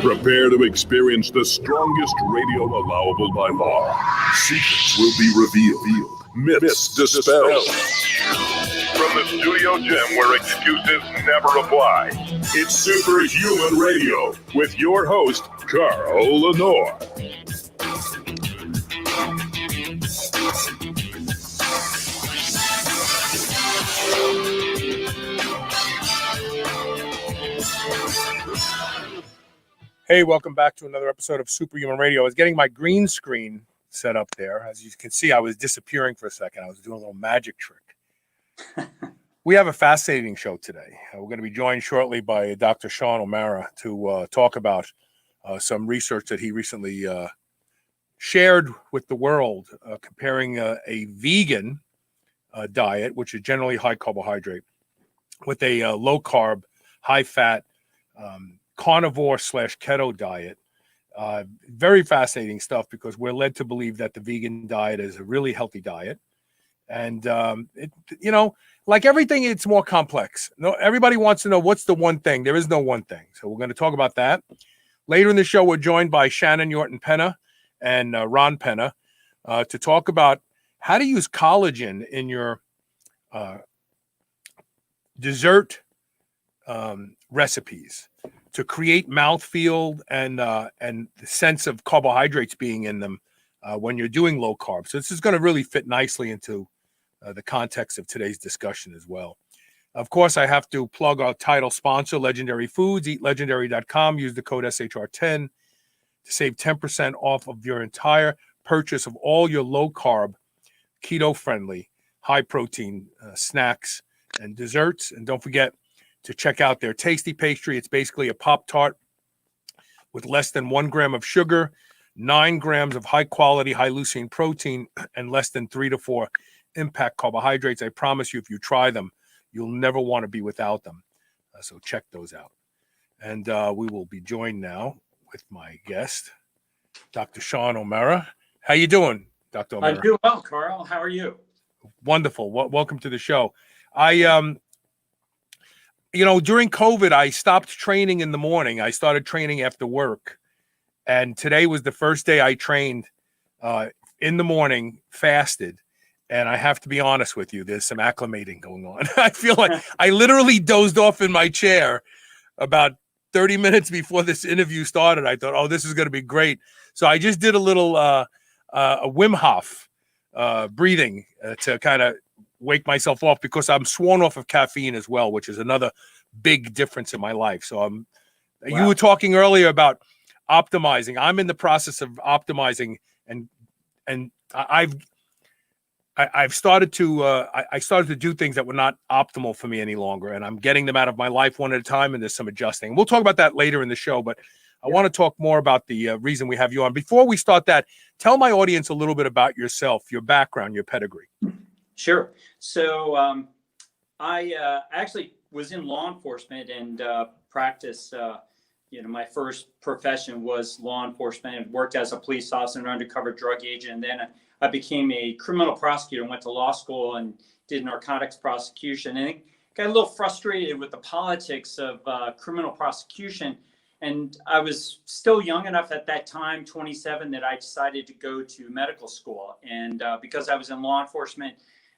Prepare to experience the strongest radio allowable by law. Secrets will be revealed. Myths dispelled. From the studio gym where excuses never apply, it's Superhuman Radio with your host, Carl Lenore. Hey, welcome back to another episode of Superhuman Radio. I was getting my green screen set up there. As you can see, I was disappearing for a second. I was doing a little magic trick. We have a fascinating show today. We're going to be joined shortly by Dr. Shannan Omara to talk about some research that he recently shared with the world, comparing a vegan diet, which is generally high carbohydrate, with a low-carb, high-fat carnivore/keto diet. Very fascinating stuff because we're led to believe that the vegan diet is a really healthy diet. And, like everything, it's more complex. No, everybody wants to know what's the one thing. There is no one thing. So we're going to talk about that. Later in the show, we're joined by Shannan, Yorton, Penna, and Ron Penna to talk about how to use collagen in your dessert recipes to create mouthfeel and the sense of carbohydrates being in them when you're doing low carb. So this is going to really fit nicely into the context of today's discussion as well. Of course, I have to plug our title sponsor, Legendary Foods. EatLegendary.com. Use the code SHR10 to save 10% off of your entire purchase of all your low carb, keto-friendly, high-protein snacks and desserts. And don't forget to check out their tasty pastry. It's basically a Pop-Tart with less than 1 gram of sugar, 9 grams of high-quality, high-leucine protein, and less than 3 to 4 impact carbohydrates. I promise you, if you try them, you'll never want to be without them. So check those out. And we will be joined now with my guest, Dr. Shannan Omara. How you doing, Dr. Omara? I'm doing well, Carl. How are you? Wonderful. Welcome to the show. During COVID, I stopped training in the morning. I started training after work. And today was the first day I trained in the morning, fasted. And I have to be honest with you, there's some acclimating going on. I feel like I literally dozed off in my chair about 30 minutes before this interview started. I thought, oh, this is going to be great. So I just did a little a Wim Hof breathing to kind of wake myself off because I'm sworn off of caffeine as well, which is another big difference in my life. So Wow. You were talking earlier about optimizing. I'm in the process of optimizing, and I've started to I started to do things that were not optimal for me any longer, and I'm getting them out of my life one at a time, and there's some adjusting. We'll talk about that later in the show, but I want to talk more about the reason we have you on. Before we start that, tell my audience a little bit about yourself, your background, your pedigree. Sure. So I actually was in law enforcement and practiced. My first profession was law enforcement and worked as a police officer and undercover drug agent. And then I became a criminal prosecutor and went to law school and did narcotics prosecution. And I got a little frustrated with the politics of criminal prosecution. And I was still young enough at that time, 27, that I decided to go to medical school. And because I was in law enforcement,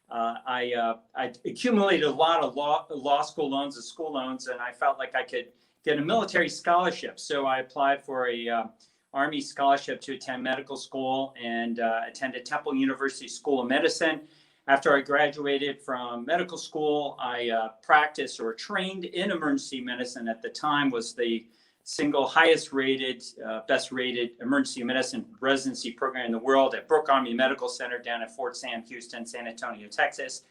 I accumulated a lot of law school loans and school loans, and I felt like I could get a military scholarship. So I applied for a Army scholarship to attend medical school and attended Temple University School of Medicine. After I graduated from medical school, I practiced or trained in emergency medicine. At the time was the single highest rated, best rated emergency medicine residency program in the world at Brooke Army Medical Center down at Fort Sam Houston, San Antonio, Texas.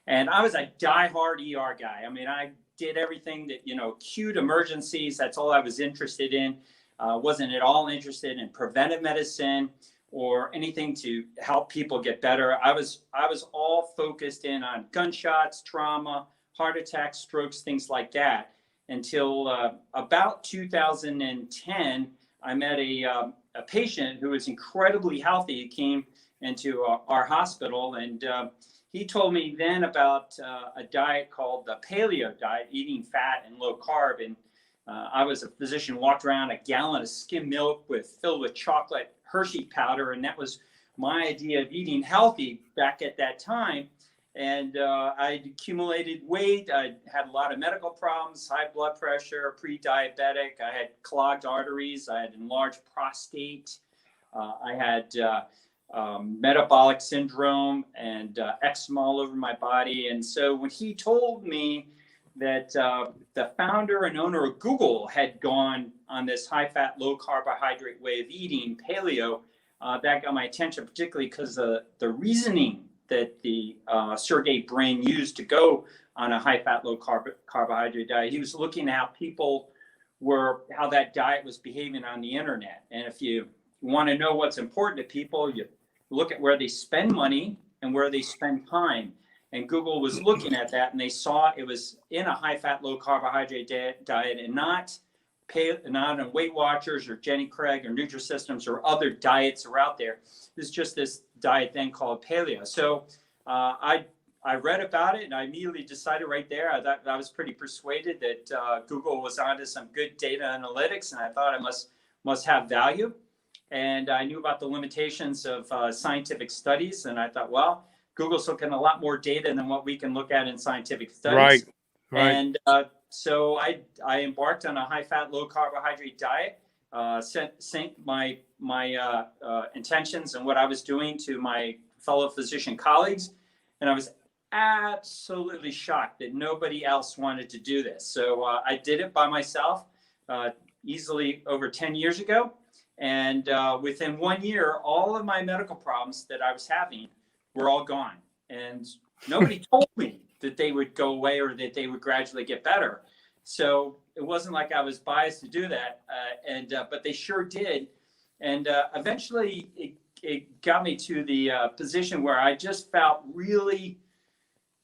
And I was a diehard ER guy. I mean, I did everything that, acute emergencies. That's all I was interested in. Wasn't at all interested in preventive medicine or anything to help people get better. I was all focused in on gunshots, trauma, heart attacks, strokes, things like that. Until about 2010, I met a patient who was incredibly healthy. He came into our hospital, and he told me then about a diet called the paleo diet, eating fat and low carb. And I was a physician, walked around a gallon of skim milk filled with chocolate Hershey powder, and that was my idea of eating healthy back at that time. And I'd accumulated weight. I had a lot of medical problems, high blood pressure, pre-diabetic. I had clogged arteries. I had enlarged prostate. I had metabolic syndrome and eczema all over my body. And so when he told me that the founder and owner of Google had gone on this high-fat, low-carbohydrate way of eating, paleo, that got my attention, particularly because the reasoning that the Sergey Brin used to go on a high-fat, low-carbohydrate diet. He was looking at how that diet was behaving on the internet. And if you want to know what's important to people, you look at where they spend money and where they spend time. And Google was looking at that, and they saw it was in a high-fat, low-carbohydrate diet, and not on Weight Watchers or Jenny Craig or Nutrisystems or other diets are out there. There's just this diet then called paleo. So I read about it, and I immediately decided right there. I was pretty persuaded that Google was onto some good data analytics, and I thought it must have value. And I knew about the limitations of scientific studies, and I thought, well, Google's looking at a lot more data than what we can look at in scientific studies. Right. And so I embarked on a high-fat, low-carbohydrate diet, sent my intentions and what I was doing to my fellow physician colleagues, and I was absolutely shocked that nobody else wanted to do this. So I did it by myself, easily over 10 years ago, and within 1 year, all of my medical problems that I was having were all gone, and nobody told me that they would go away or that they would gradually get better. So it wasn't like I was biased to do that, but they sure did. And eventually it got me to the position where I just felt really,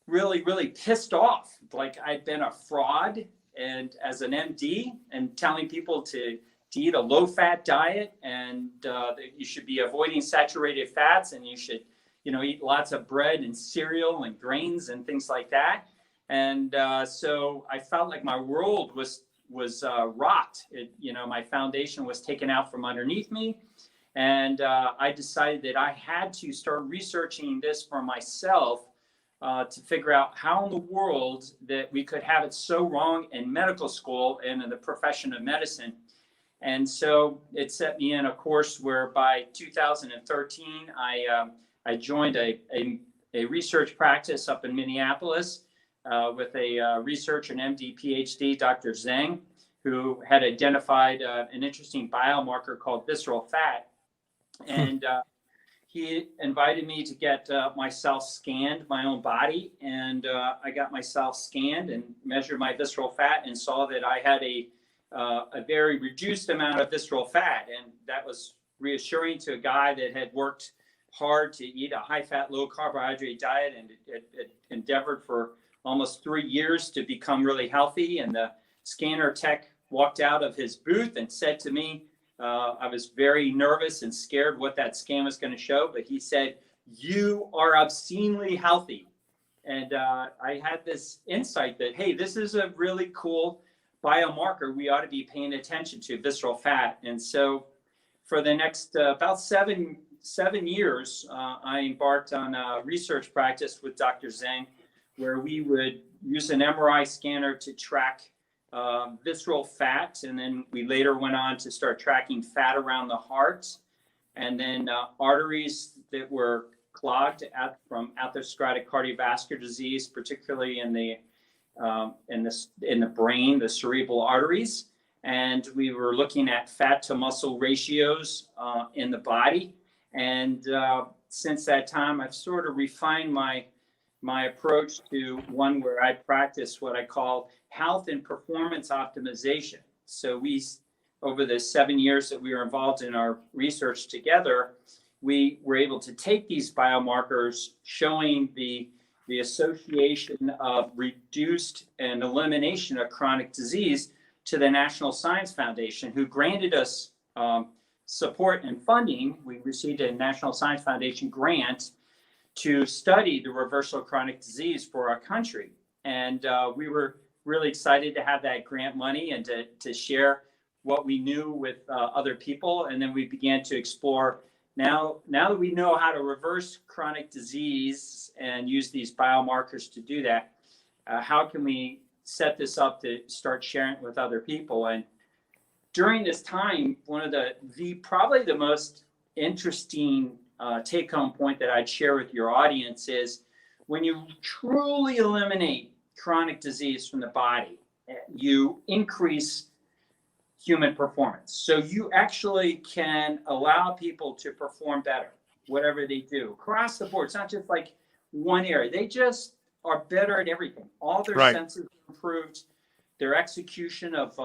really, really pissed off. Like I'd been a fraud, and as an MD, and telling people to eat a low-fat diet, and that you should be avoiding saturated fats, and you should eat lots of bread and cereal and grains and things like that. And so I felt like my world was rocked. My foundation was taken out from underneath me. And I decided that I had to start researching this for myself to figure out how in the world that we could have it so wrong in medical school and in the profession of medicine. And so it set me in a course where by 2013, I joined a research practice up in Minneapolis with a researcher and MD PhD, Dr. Zhang, who had identified an interesting biomarker called visceral fat. And he invited me to get myself scanned, my own body. And I got myself scanned and measured my visceral fat and saw that I had a very reduced amount of visceral fat. And that was reassuring to a guy that had worked hard to eat a high-fat, low-carbohydrate diet and it endeavored for almost 3 years to become really healthy. And the scanner tech walked out of his booth and said to me, I was very nervous and scared what that scan was going to show, but he said, "You are obscenely healthy." And I had this insight that, hey, this is a really cool biomarker we ought to be paying attention to, visceral fat. And so for the next about seven years, I embarked on a research practice with Dr. Zhang, where we would use an MRI scanner to track visceral fat. And then we later went on to start tracking fat around the heart, and then arteries that were clogged from atherosclerotic cardiovascular disease, particularly in the brain, the cerebral arteries. And we were looking at fat to muscle ratios in the body. And since that time, I've sort of refined my approach to one where I practice what I call health and performance optimization. So over the 7 years that we were involved in our research together, we were able to take these biomarkers showing the association of reduced and elimination of chronic disease to the National Science Foundation, who granted us support and funding. We received a National Science Foundation grant to study the reversal of chronic disease for our country. And we were really excited to have that grant money and to share what we knew with other people. And then we began to explore, now that we know how to reverse chronic disease and use these biomarkers to do that, how can we set this up to start sharing it with other people? And during this time, one of probably the most interesting take-home point that I'd share with your audience is when you truly eliminate chronic disease from the body, you increase human performance. So you actually can allow people to perform better, whatever they do, across the board. It's not just like one area. They just are better at everything. All their senses are improved, their execution of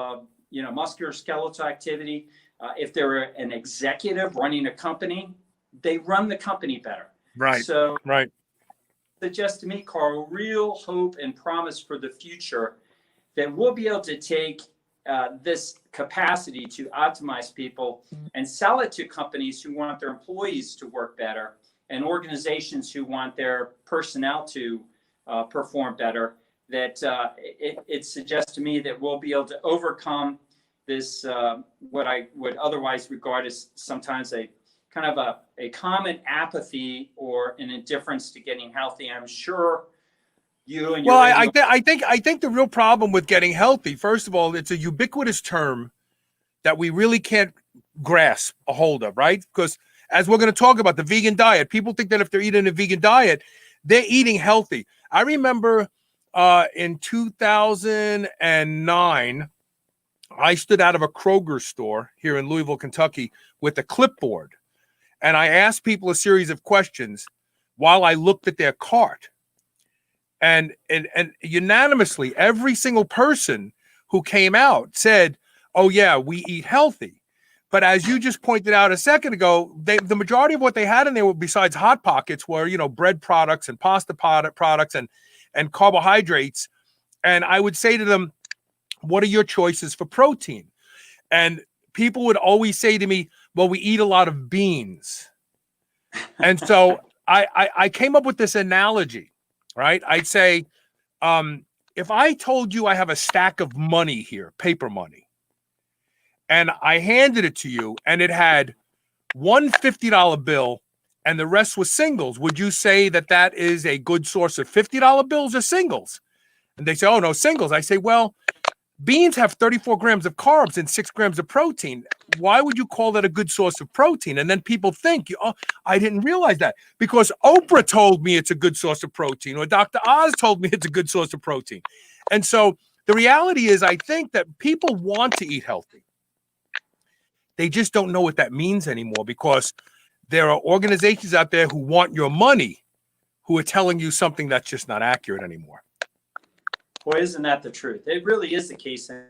musculoskeletal activity. If they're an executive running a company, they run the company better. Right. So right. Suggests to me, Carl, real hope and promise for the future that we'll be able to take this capacity to optimize people and sell it to companies who want their employees to work better and organizations who want their personnel to perform better. That it suggests to me that we'll be able to overcome this, what I would otherwise regard as sometimes a kind of a common apathy or an indifference to getting healthy. I'm sure you and your I think the real problem with getting healthy, first of all, it's a ubiquitous term that we really can't grasp a hold of, right? Because as we're going to talk about the vegan diet, people think that if they're eating a vegan diet, they're eating healthy. I remember in 2009, I stood out of a Kroger store here in Louisville, Kentucky with a clipboard. And I asked people a series of questions while I looked at their cart. And unanimously, every single person who came out said, oh, yeah, we eat healthy. But as you just pointed out a second ago, the majority of what they had in there, besides Hot Pockets, were, bread products and pasta products and carbohydrates. And I would say to them, what are your choices for protein? And people would always say to me, well, we eat a lot of beans. And so I came up with this analogy, right? I'd say, if I told you I have a stack of money here, paper money, and I handed it to you and it had one $50 bill and the rest was singles, would you say that that is a good source of $50 bills or singles? And they say, oh, no, singles. I say, well, beans have 34 grams of carbs and 6 grams of protein. Why would you call that a good source of protein? And then people think, oh, I didn't realize that because Oprah told me it's a good source of protein, or Dr. Oz told me it's a good source of protein. And so the reality is, I think that people want to eat healthy. They just don't know what that means anymore because there are organizations out there who want your money who are telling you something that's just not accurate anymore. Boy, isn't that the truth? It really is the case, and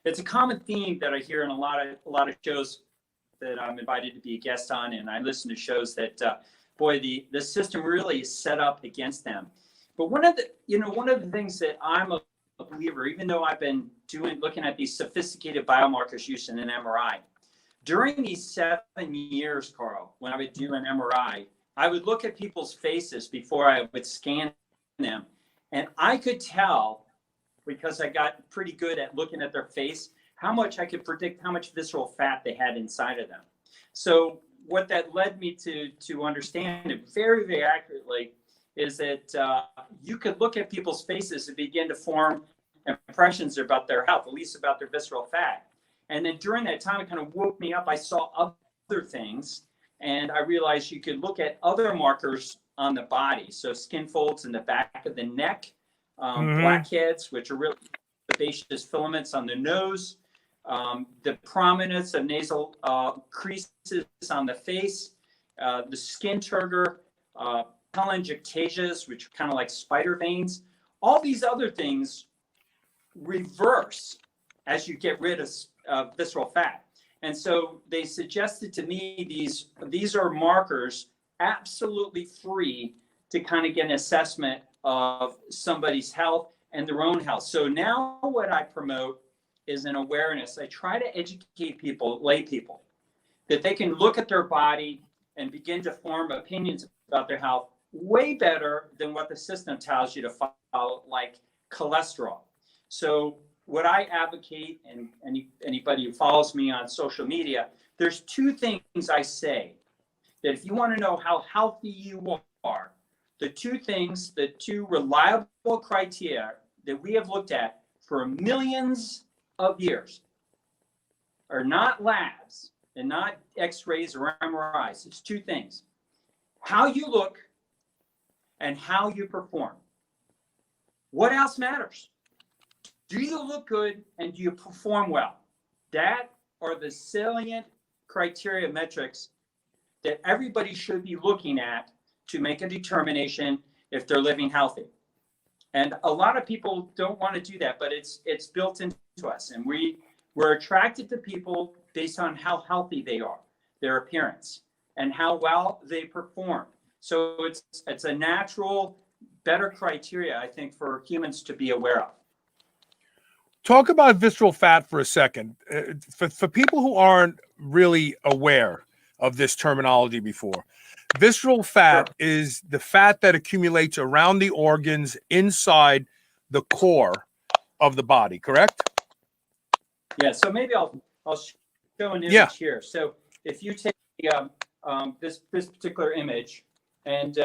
it's a common theme that I hear in a lot of shows that I'm invited to be a guest on, and I listen to shows that, the system really is set up against them. But one of the things that I'm a believer, even though I've been looking at these sophisticated biomarkers used in an MRI, during these 7 years, Carl, when I would do an MRI, I would look at people's faces before I would scan them. And I could tell, because I got pretty good at looking at their face, how much I could predict how much visceral fat they had inside of them. So what that led me to understand it very, very accurately is that you could look at people's faces and begin to form impressions about their health, at least about their visceral fat. And then during that time, it kind of woke me up. I saw other things, and I realized you could look at other markers on the body. So skin folds in the back of the neck, blackheads, which are really sebaceous filaments on the nose, the prominence of nasal creases on the face, the skin turgor, telangiectasias, which are kind of like spider veins. All these other things reverse as you get rid of visceral fat. And so they suggested to me these are markers absolutely free to kind of get an assessment of somebody's health and their own health. So now what I promote is an awareness. I try to educate people, lay people, that they can look at their body and begin to form opinions about their health way better than what the system tells you to follow, like cholesterol. So what I advocate, and anybody who follows me on social media, there's two things I say that if you want to know how healthy you are, the two reliable criteria that we have looked at for millions of years are not labs and not x-rays or MRIs. It's two things: how you look and how you perform. What else matters? Do you look good and do you perform well? That are the salient criteria metrics that everybody should be looking at to make a determination if they're living healthy. And a lot of people don't want to do that, but it's built into us. And we're attracted to people based on how healthy they are, their appearance, and how well they perform. So it's a natural, better criteria, I think, for humans to be aware of. Talk about visceral fat for a second. For people who aren't really aware of this terminology before, visceral fat is the fat that accumulates around the organs inside the core of the body, correct? Yeah, so maybe I'll show an image here. So if you take this particular image, and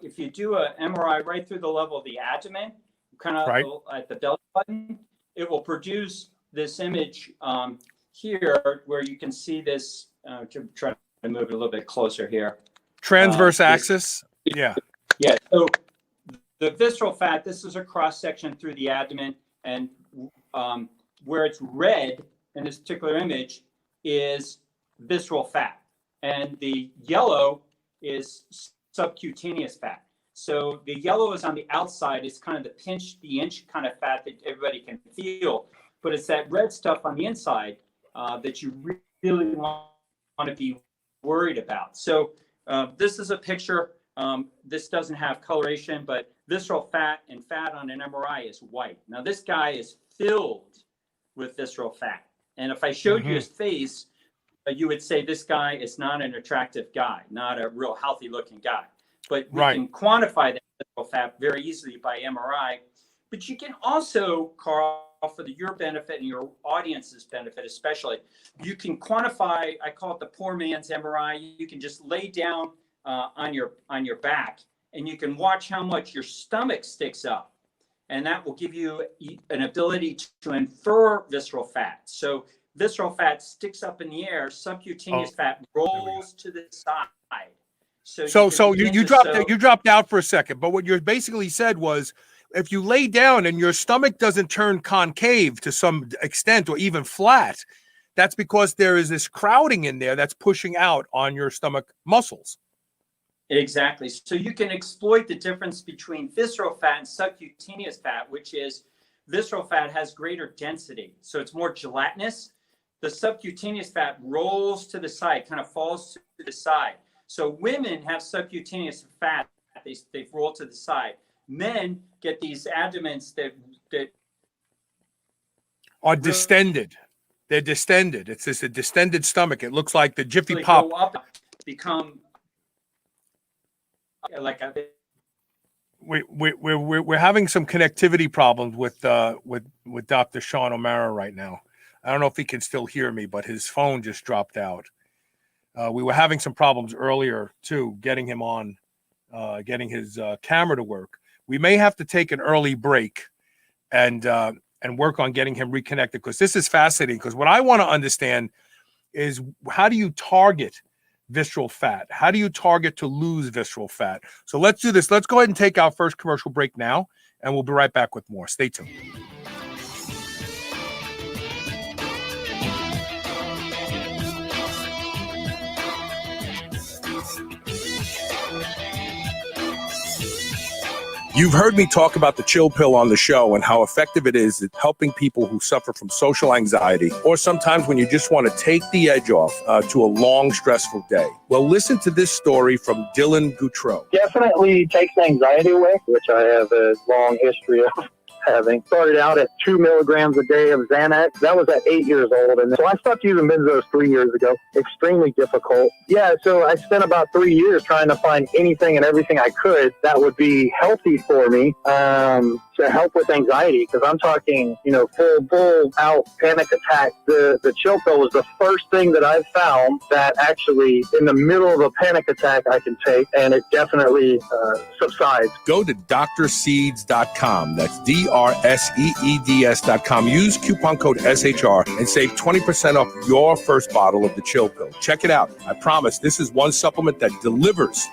if you do an MRI right through the level of the abdomen, kind of at the belly button, it will produce this image here where you can see this. Try to move it a little bit closer here. Transverse axis. Yeah. Yeah. So the visceral fat, this is a cross section through the abdomen, and where it's red in this particular image is visceral fat, and the yellow is subcutaneous fat. So the yellow is on the outside. It's kind of the inch kind of fat that everybody can feel, but it's that red stuff on the inside that you really want to be worried about. So this is a picture. This doesn't have coloration, but visceral fat and fat on an MRI is white. Now this guy is filled with visceral fat. And if I showed you his face, you would say this guy is not an attractive guy, not a real healthy looking guy. But we can quantify that visceral fat very easily by MRI. But you can also, Carl, for your benefit and your audience's benefit especially, you can quantify, I call it the poor man's MRI. You can just lay down on your back, and you can watch how much your stomach sticks up. And that will give you an ability to infer visceral fat. So visceral fat sticks up in the air, subcutaneous fat rolls to the side. So you dropped out for a second, but what you basically said was, if you lay down and your stomach doesn't turn concave to some extent or even flat, that's because there is this crowding in there that's pushing out on your stomach muscles. Exactly. So you can exploit the difference between visceral fat and subcutaneous fat, which is visceral fat has greater density. So it's more gelatinous. The subcutaneous fat rolls to the side, kind of falls to the side. So women have subcutaneous fat. They roll to the side. Men get these abdomens that are distended. They're distended. It's just a distended stomach. It looks like the Jiffy Pop. Go up, become like a. We're having some connectivity problems with Dr. Sean Omara right now. I don't know if he can still hear me, but his phone just dropped out. We were having some problems earlier too, getting him on, getting his camera to work. We may have to take an early break and work on getting him reconnected, because this is fascinating. Because what I want to understand is, how do you target visceral fat? How do you target to lose visceral fat? So let's do this. Let's go ahead and take our first commercial break now, and we'll be right back with more. Stay tuned. You've heard me talk about the chill pill on the show and how effective it is at helping people who suffer from social anxiety, or sometimes when you just want to take the edge off to a long, stressful day. Well, listen to this story from Dylan Goutreau. Definitely takes anxiety away, which I have a long history of. having. Started out at 2 milligrams a day of Xanax. That was at 8 years old. And so I stopped using benzos 3 years ago. Extremely difficult. Yeah, so I spent about 3 years trying to find anything and everything I could that would be healthy for me to help with anxiety. Because I'm talking, full out panic attack. The chill pill was the first thing that I found that actually in the middle of a panic attack I can take, and it definitely subsides. Go to drseeds.com. That's DRSEEDS.com. Use coupon code SHR and save 20% off your first bottle of the chill pill. Check it out. I promise this is one supplement that delivers.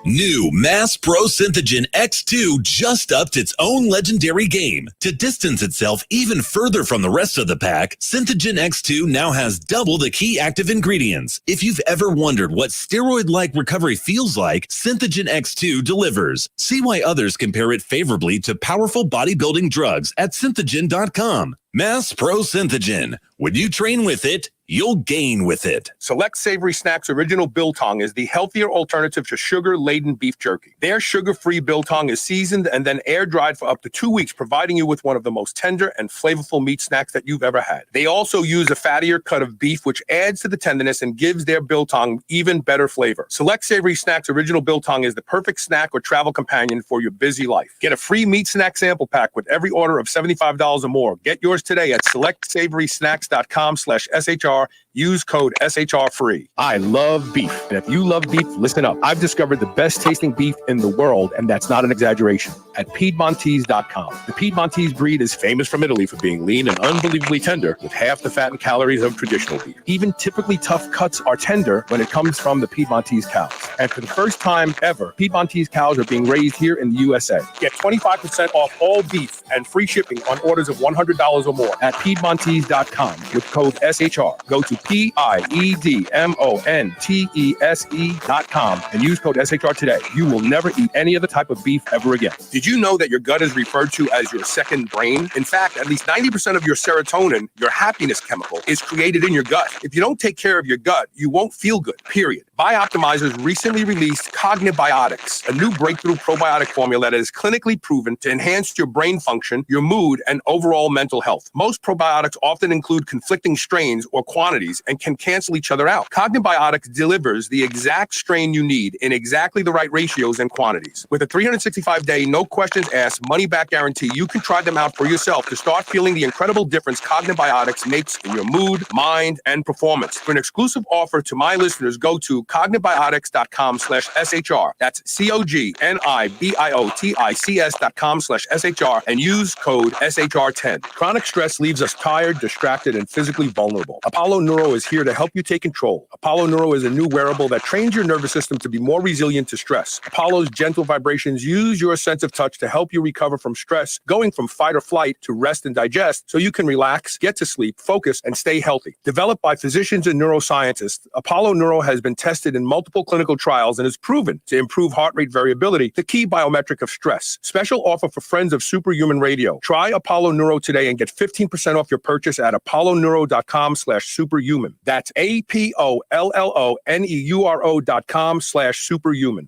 New Mass Pro Synthogen X2 just upped its own legendary game. To distance itself even further from the rest of the pack, Synthogen X2 now has double the key active ingredients. If you've ever wondered what steroid-like recovery feels like, Synthogen X2 delivers. See why others compare it favorably to powerful bodybuilding drugs at synthogen.com. Mass Pro Synthogen. When you train with it, you'll gain with it. Select Savory Snacks Original Biltong is the healthier alternative to sugar-laden beef jerky. Their sugar-free biltong is seasoned and then air-dried for up to 2 weeks, providing you with one of the most tender and flavorful meat snacks that you've ever had. They also use a fattier cut of beef, which adds to the tenderness and gives their biltong even better flavor. Select Savory Snacks Original Biltong is the perfect snack or travel companion for your busy life. Get a free meat snack sample pack with every order of $75 or more. Get yours today at selectsavory.snacks.com/SHR. Use code SHR free. I love beef. And if you love beef, listen up. I've discovered the best tasting beef in the world, and that's not an exaggeration, at Piedmontese.com. The Piedmontese breed is famous from Italy for being lean and unbelievably tender, with half the fat and calories of traditional beef. Even typically tough cuts are tender when it comes from the Piedmontese cows. And for the first time ever, Piedmontese cows are being raised here in the USA. Get 25% off all beef and free shipping on orders of $100 or more at Piedmontese.com with code SHR. Go to Piedmontese.com and use code SHR today. You will never eat any other type of beef ever again. Did you know that your gut is referred to as your second brain? In fact, at least 90% of your serotonin, your happiness chemical, is created in your gut. If you don't take care of your gut, you won't feel good, period. Bioptimizers recently released Cognibiotics, a new breakthrough probiotic formula that is clinically proven to enhance your brain function, your mood, and overall mental health. Most probiotics often include conflicting strains or quantities and can cancel each other out. Cognibiotics delivers the exact strain you need in exactly the right ratios and quantities. With a 365-day, no questions asked, money-back guarantee, you can try them out for yourself to start feeling the incredible difference Cognibiotics makes in your mood, mind, and performance. For an exclusive offer to my listeners, go to cognibiotics.com/SHR. That's COGNIBIOTICS.com/SHR and use code SHR10. Chronic stress leaves us tired, distracted, and physically vulnerable. Apollo Neuro is here to help you take control. Apollo Neuro is a new wearable that trains your nervous system to be more resilient to stress. Apollo's gentle vibrations use your sense of touch to help you recover from stress, going from fight or flight to rest and digest so you can relax, get to sleep, focus, and stay healthy. Developed by physicians and neuroscientists, Apollo Neuro has been tested in multiple clinical trials and is proven to improve heart rate variability, the key biometric of stress. Special offer for friends of Superhuman Radio. Try Apollo Neuro today and get 15% off your purchase at apolloneuro.com/superhuman. That's APOLLONEURO.com/superhuman.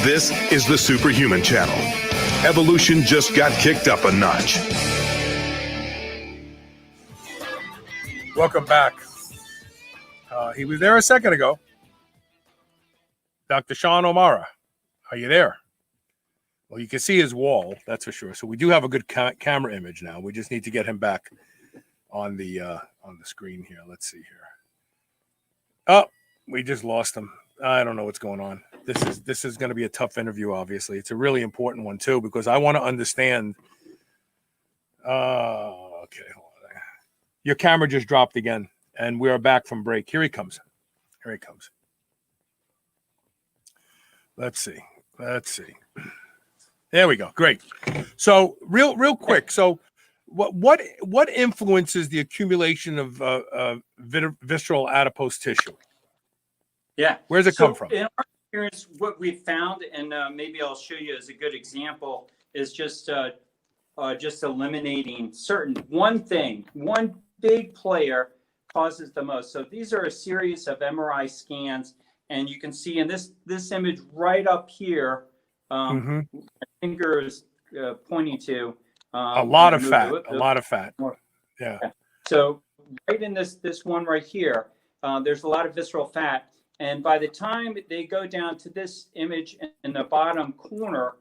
This is the Superhuman Channel. Evolution just got kicked up a notch. Welcome back. He was there a second ago. Dr. Sean Omara, are you there? Well, you can see his wall, that's for sure. So we do have a good camera image now. We just need to get him back on the screen here. Let's see here. Oh, we just lost him. I don't know what's going on. This is going to be a tough interview, obviously. It's a really important one, too, because I want to understand. Okay, hold on. Your camera just dropped again, and we are back from break. Here he comes. Here he comes. Let's see. There we go. Great. So real quick. So what influences the accumulation of visceral adipose tissue? Yeah. Where does it come from? In our experience, what we found, and maybe I'll show you as a good example, is just eliminating one big player causes the most. So these are a series of MRI scans, and you can see in this image right up here, my finger is pointing to, A lot of you fat. know, A lot of fat. Yeah. So right in this one right here, there's a lot of visceral fat. And by the time they go down to this image in the bottom corner,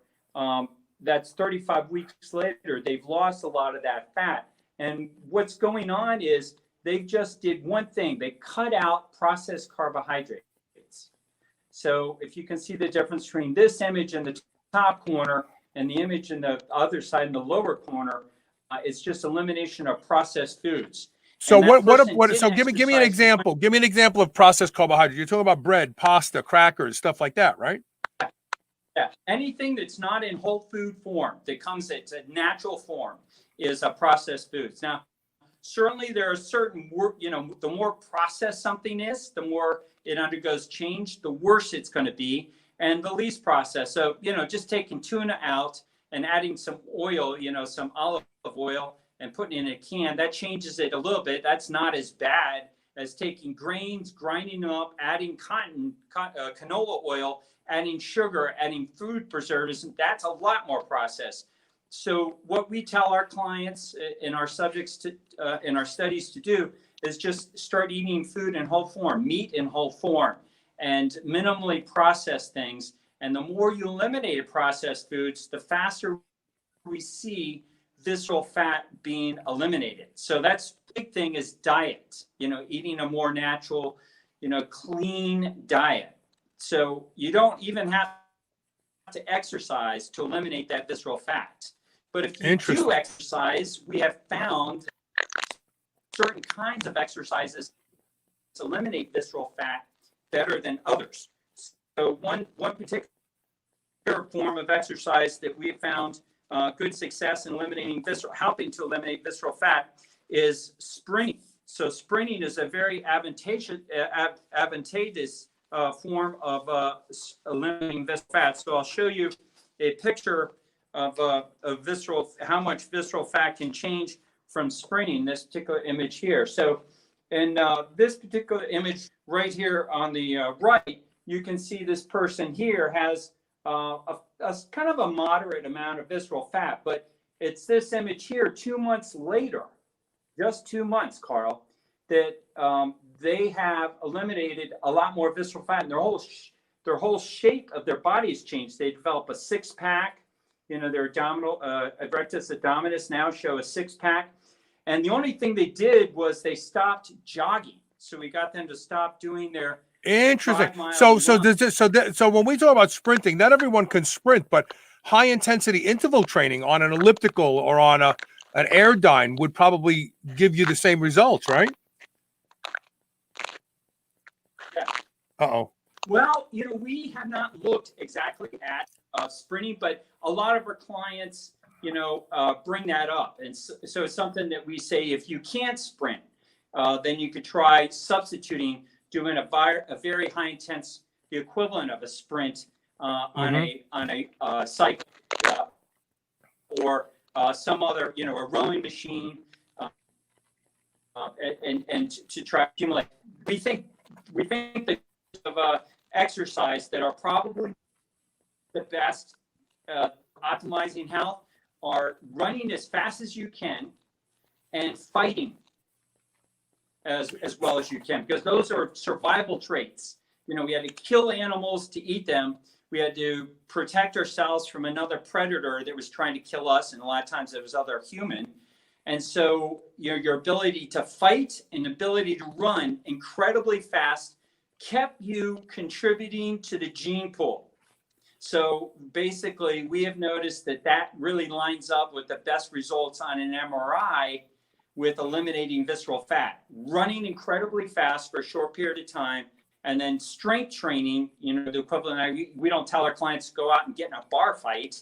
that's 35 weeks later, they've lost a lot of that fat. And what's going on is they just did one thing. They cut out processed carbohydrates. So if you can see the difference between this image in the top corner and the image in the other side in the lower corner, it's just elimination of processed foods. So And so give me an example. Give me an example of processed carbohydrates. You're talking about bread, pasta, crackers, stuff like that, right? Yeah, anything that's not in whole food form that comes, it's a natural form, is a processed foods. Now, certainly there are certain, you know, the more processed something is, the more it undergoes change, the worse it's going to be, and the least processed. So, you know, just taking tuna out and adding some oil, you know, some olive oil and putting it in a can, that changes it a little bit. That's not as bad as taking grains, grinding them up, adding canola oil, adding sugar, adding food preservatives. That's a lot more processed. So what we tell our clients in our subjects to in our studies to do is just start eating food in whole form, meat in whole form, and minimally processed things. And the more you eliminate processed foods, the faster we see visceral fat being eliminated. So that's the big thing is diet, you know, eating a more natural, you know, clean diet. So you don't even have to exercise to eliminate that visceral fat. But if you do exercise, we have found certain kinds of exercises to eliminate visceral fat better than others. So one particular form of exercise that we have found good success in helping to eliminate visceral fat is sprinting. So sprinting is a very advantageous form of eliminating visceral fat. So I'll show you a picture of how much visceral fat can change from sprinting, this particular image here. So in this particular image right here on the right, you can see this person here has a kind of a moderate amount of visceral fat, but it's this image here 2 months later, just 2 months, Carl, that they have eliminated a lot more visceral fat, and their whole shape of their body has changed. They develop a six-pack. You know, their abdominal erectus abdominis now show a six-pack. And the only thing they did was they stopped jogging. So we got them to stop doing their interesting. So when we talk about sprinting, not everyone can sprint, but high intensity interval training on an elliptical or on an Airdyne would probably give you the same results, right? Yeah. Uh-oh. Well, you know, we have not looked exactly at sprinting, but a lot of our clients, you know, bring that up. And so it's something that we say, if you can't sprint, then you could try substituting, doing a very high intense, the equivalent of a sprint on a cycle or some other, you know, a rowing machine, and to try to accumulate. We think that of exercise that are probably the best optimizing health are running as fast as you can and fighting as well as you can, because those are survival traits. You know, we had to kill animals to eat them. We had to protect ourselves from another predator that was trying to kill us, and a lot of times it was other human. And so, you know, your ability to fight and ability to run incredibly fast kept you contributing to the gene pool. So basically, we have noticed that really lines up with the best results on an MRI with eliminating visceral fat, running incredibly fast for a short period of time, and then strength training, you know, the equivalent. We don't tell our clients to go out and get in a bar fight.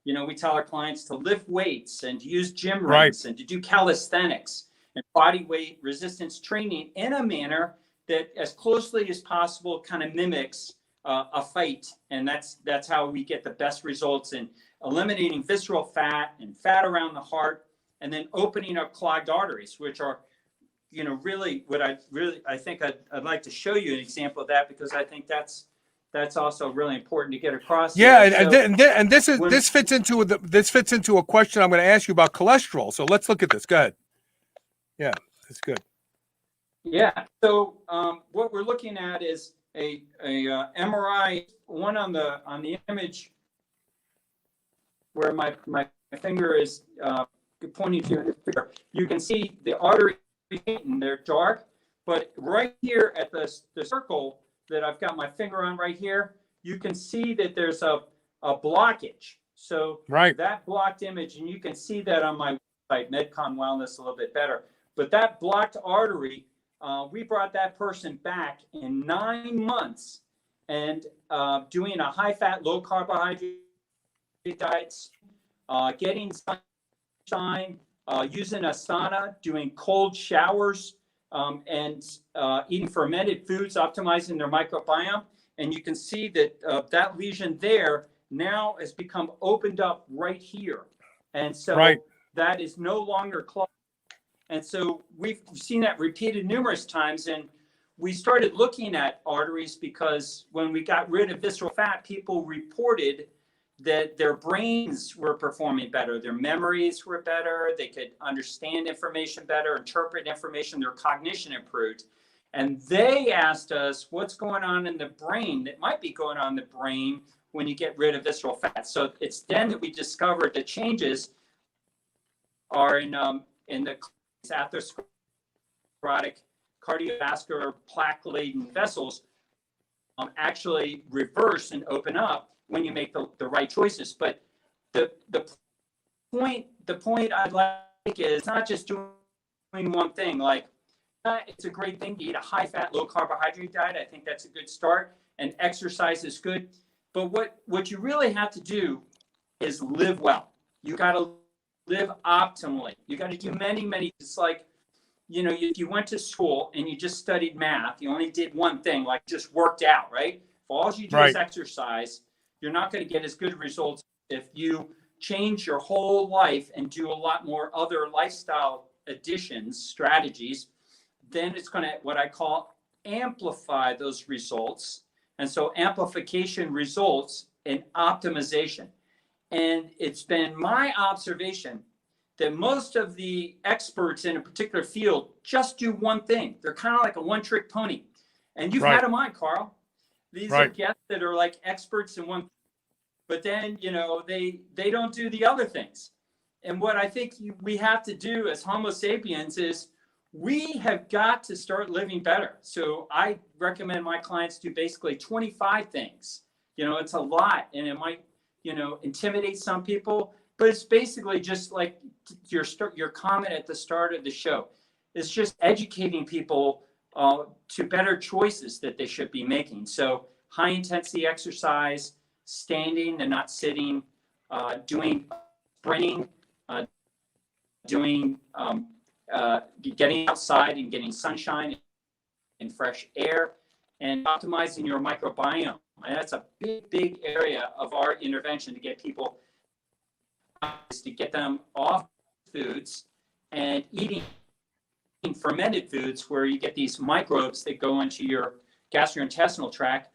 You know, we tell our clients to lift weights and to use gym rings and to do calisthenics and body weight resistance training in a manner that as closely as possible kind of mimics a fight. And that's how we get the best results in eliminating visceral fat and fat around the heart, and then opening up clogged arteries, which are, you know, really what I think I'd like to show you an example of that, because I think that's that's also really important to get across. Yeah, here. and this fits into a question I'm going to ask you about cholesterol. So let's look at this. Go ahead. Yeah, that's good. Yeah. So what we're looking at is a MRI. One on the image where my finger is pointing to. You can see the artery, and they're dark. But right here at the circle that I've got my finger on right here, you can see that there's a blockage. So that blocked image, and you can see that on my website, Medcon Wellness, a little bit better. But that blocked artery, we brought that person back in 9 months and doing a high-fat, low-carbohydrate diets, getting sunshine, using a sauna, doing cold showers, and eating fermented foods, optimizing their microbiome. And you can see that that lesion there now has become opened up right here. And so that is no longer clogged. And so we've seen that repeated numerous times. And we started looking at arteries because when we got rid of visceral fat, people reported that their brains were performing better, their memories were better, they could understand information better, interpret information, their cognition improved. And they asked us what's going on in the brain that might be going on in the brain when you get rid of visceral fat. So it's then that we discovered the changes are in the atherosclerotic cardiovascular plaque-laden vessels actually reverse and open up when you make the right choices. But the point I'd like is not just doing one thing. Like it's a great thing to eat a high-fat, low-carbohydrate diet. I think that's a good start, and exercise is good. But what you really have to do is live well. You got to live optimally. You got to do many. It's like, you know, if you went to school and you just studied math, you only did one thing, like just worked out, right? If all you do is exercise, you're not going to get as good results if you change your whole life and do a lot more other lifestyle additions, strategies. Then it's going to, what I call, amplify those results. And so amplification results in optimization. And it's been my observation that most of the experts in a particular field just do one thing. They're kind of like a one-trick pony. And you've had them on, Carl. These are guests that are like experts in one thing. But then, you know, they don't do the other things. And what I think we have to do as Homo sapiens is we have got to start living better. So I recommend my clients do basically 25 things. You know, it's a lot, and it might, you know, intimidate some people, but it's basically just like your comment at the start of the show. It's just educating people to better choices that they should be making. So high intensity exercise, standing and not sitting, doing sprinting, getting outside and getting sunshine and fresh air, and optimizing your microbiome. And that's a big area of our intervention to get people, is to get them off foods and eating fermented foods where you get these microbes that go into your gastrointestinal tract,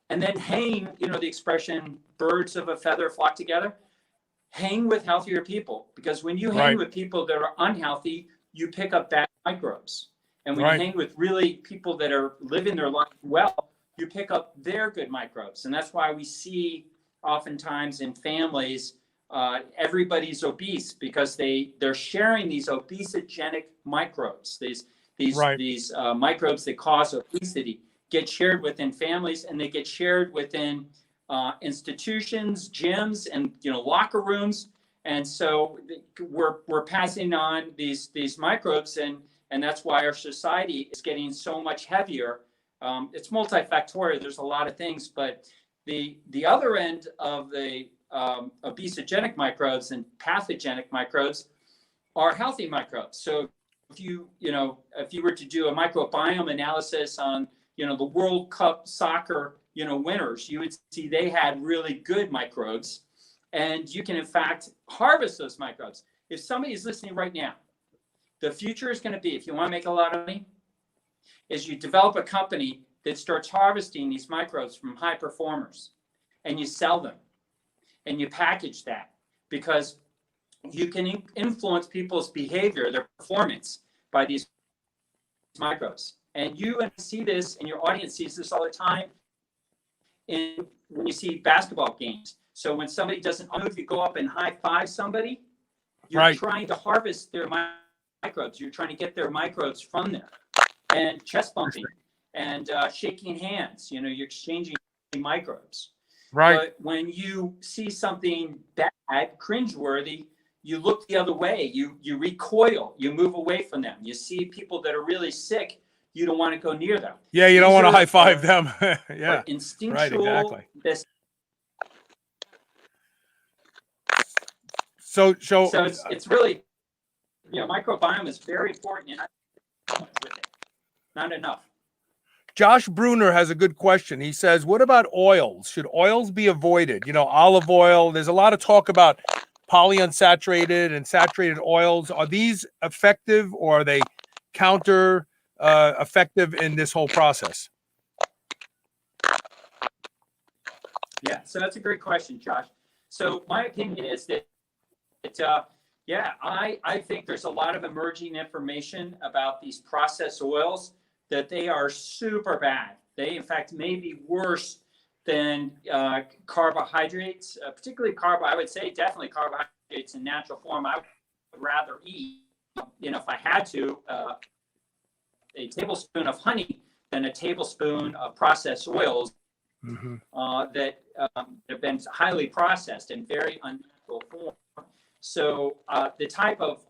and then hang, you know, the expression birds of a feather flock together. Hang with healthier people, because when you hang with people that are unhealthy, you pick up bad microbes. And when you hang with really people that are living their life well, you pick up their good microbes. And that's why we see oftentimes in families, everybody's obese because they're sharing these obesogenic microbes. These microbes that cause obesity get shared within families, and they get shared within institutions, gyms, and, you know, locker rooms. And so we're passing on these microbes, and that's why our society is getting so much heavier. It's multifactorial. There's a lot of things, but the other end of the obesogenic microbes and pathogenic microbes are healthy microbes. So if you were to do a microbiome analysis on, you know, the World Cup soccer, you know, winners, you would see they had really good microbes, and you can in fact harvest those microbes. If somebody is listening right now, the future is going to be, if you want to make a lot of money, is you develop a company that starts harvesting these microbes from high performers, and you sell them and you package that, because you can influence people's behavior, their performance, by these microbes. And you see this, and your audience sees this all the time when you see basketball games. So when somebody doesn't move, you go up and high five somebody, you're trying to harvest their microbes. You're trying to get their microbes from there. And chest bumping and shaking hands, you're exchanging microbes. Right. But when you see something bad, cringeworthy, you look the other way. You recoil. You move away from them. You see people that are really sick, you don't want to go near them. Yeah, you don't want to high five them. Yeah. Instinctual. Right, exactly. So it's really, microbiome is very important. Not enough. Josh Bruner has a good question. He says, what about oils? Should oils be avoided? Olive oil. There's a lot of talk about polyunsaturated and saturated oils. Are these effective, or are they counter effective in this whole process? Yeah, so that's a great question, Josh. So my opinion is that I think there's a lot of emerging information about these processed oils, that they are super bad. They, in fact, may be worse than carbohydrates, particularly I would say definitely carbohydrates in natural form. I would rather eat, if I had to, a tablespoon of honey than a tablespoon of processed oils that have been highly processed in very unnatural form. So the type of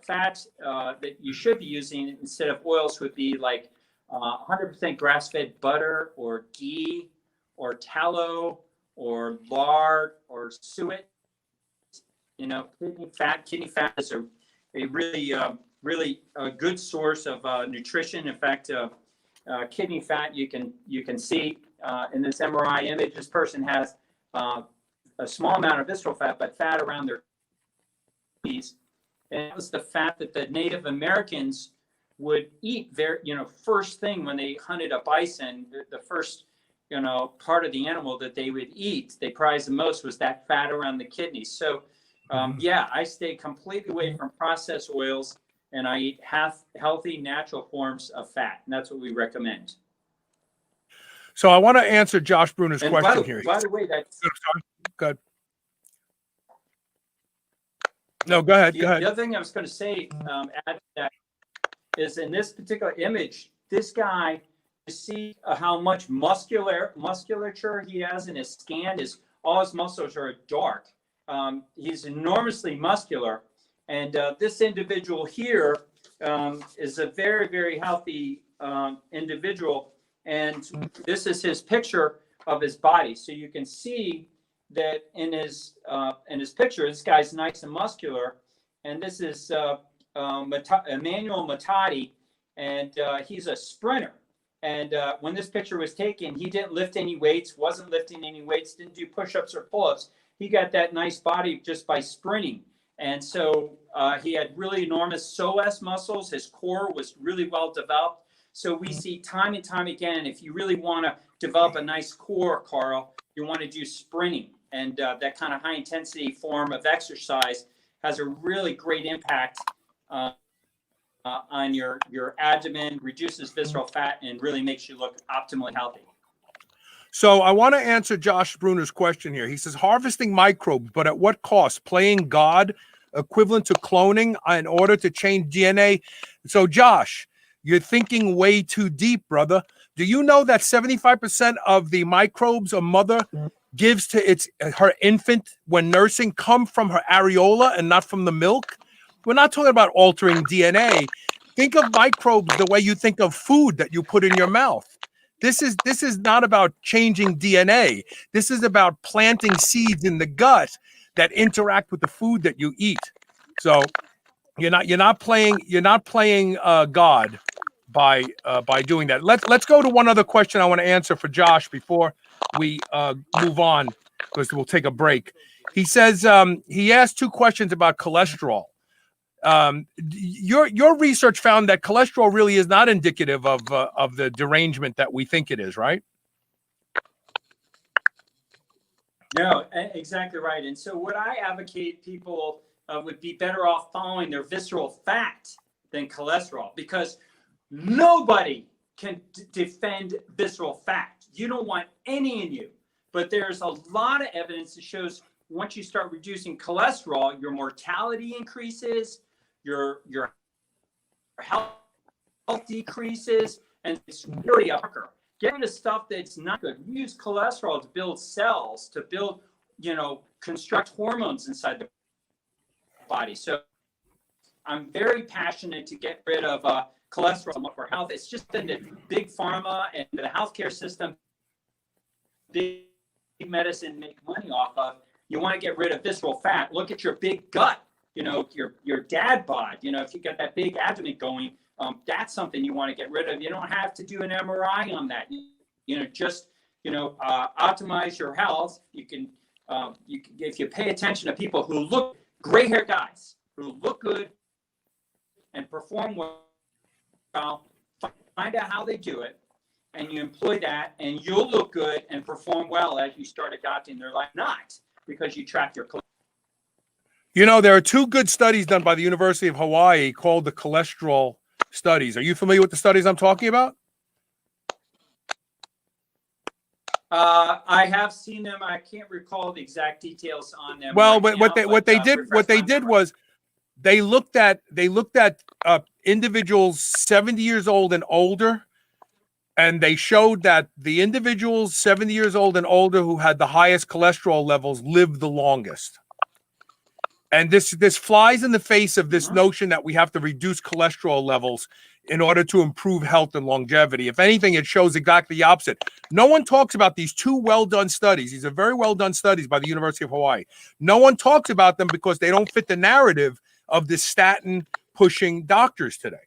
fat that you should be using instead of oils would be like 100% grass-fed butter, or ghee, or tallow, or lard, or suet. Kidney fat is a really a good source of nutrition. In fact, kidney fat, you can see in this MRI image, this person has a small amount of visceral fat, but fat around their kidneys. And that was the fat that the Native Americans would eat first thing when they hunted a bison. The first, part of the animal that they would eat, they prized the most, was that fat around the kidneys. So, I stay completely away from processed oils, and I eat healthy, natural forms of fat. And that's what we recommend. So I want to answer Josh Bruner's question here. By the way, that's good. No, go ahead. The other thing I was going to say, add to that, is in this particular image, this guy, you see how much musculature he has in his scan. All his muscles are dark. He's enormously muscular, and this individual here is a very, very healthy individual, and this is his picture of his body. So you can see that in his picture, this guy's nice and muscular, and this is Emmanuel Matadi, and he's a sprinter. And when this picture was taken, he didn't lift any weights, wasn't lifting any weights, didn't do push-ups or pull-ups. He got that nice body just by sprinting. And so he had really enormous psoas muscles. His core was really well developed. So we see time and time again, if you really want to develop a nice core, Carl, you want to do sprinting. And that kind of high-intensity form of exercise has a really great impact on your abdomen, reduces visceral fat, and really makes you look optimally healthy. So I want to answer Josh Bruner's question here. He says, harvesting microbes, but at what cost? Playing God, equivalent to cloning in order to change DNA? So Josh, you're thinking way too deep, brother. Do you know that 75% of the microbes a mother gives to her infant when nursing come from her areola and not from the milk? We're not talking about altering DNA. Think of microbes the way you think of food that you put in your mouth. This is not about changing DNA. This is about planting seeds in the gut that interact with the food that you eat. So you're not playing God by doing that. Let's go to one other question I want to answer for Josh before we move on, because we'll take a break. He says he asked two questions about cholesterol. Your research found that cholesterol really is not indicative of the derangement that we think it is, right? No, exactly right. And so what I advocate people would be better off following their visceral fat than cholesterol, because nobody can defend visceral fat. You don't want any in you. But there's a lot of evidence that shows once you start reducing cholesterol, your mortality increases, your health decreases, and it's really a marker. Get rid of stuff that's not good. We use cholesterol to build cells, to build, construct hormones inside the body. So I'm very passionate to get rid of cholesterol for health. It's just that the big pharma and the healthcare system, big medicine make money off of. You want to get rid of visceral fat. Look at your big gut, your dad bod. If you got that big abdomen going, that's something you want to get rid of. You don't have to do an MRI on that. Optimize your health. You can if you pay attention to people who look, gray hair guys who look good and perform well, find out how they do it, and you employ that, and you'll look good and perform well as you start adopting their life. Not because you track your cholesterol. There are two good studies done by the University of Hawaii called the cholesterol studies. Are you familiar with the studies I'm talking about? I have seen them. I can't recall the exact details on them. Well, right what they did was they looked at individuals 70 years old and older, and they showed that the individuals 70 years old and older who had the highest cholesterol levels lived the longest. And this flies in the face of this notion that we have to reduce cholesterol levels in order to improve health and longevity. If anything, it shows exactly the opposite. No one talks about these two well-done studies. These are very well-done studies by the University of Hawaii. No one talks about them because they don't fit the narrative of the statin-pushing doctors today.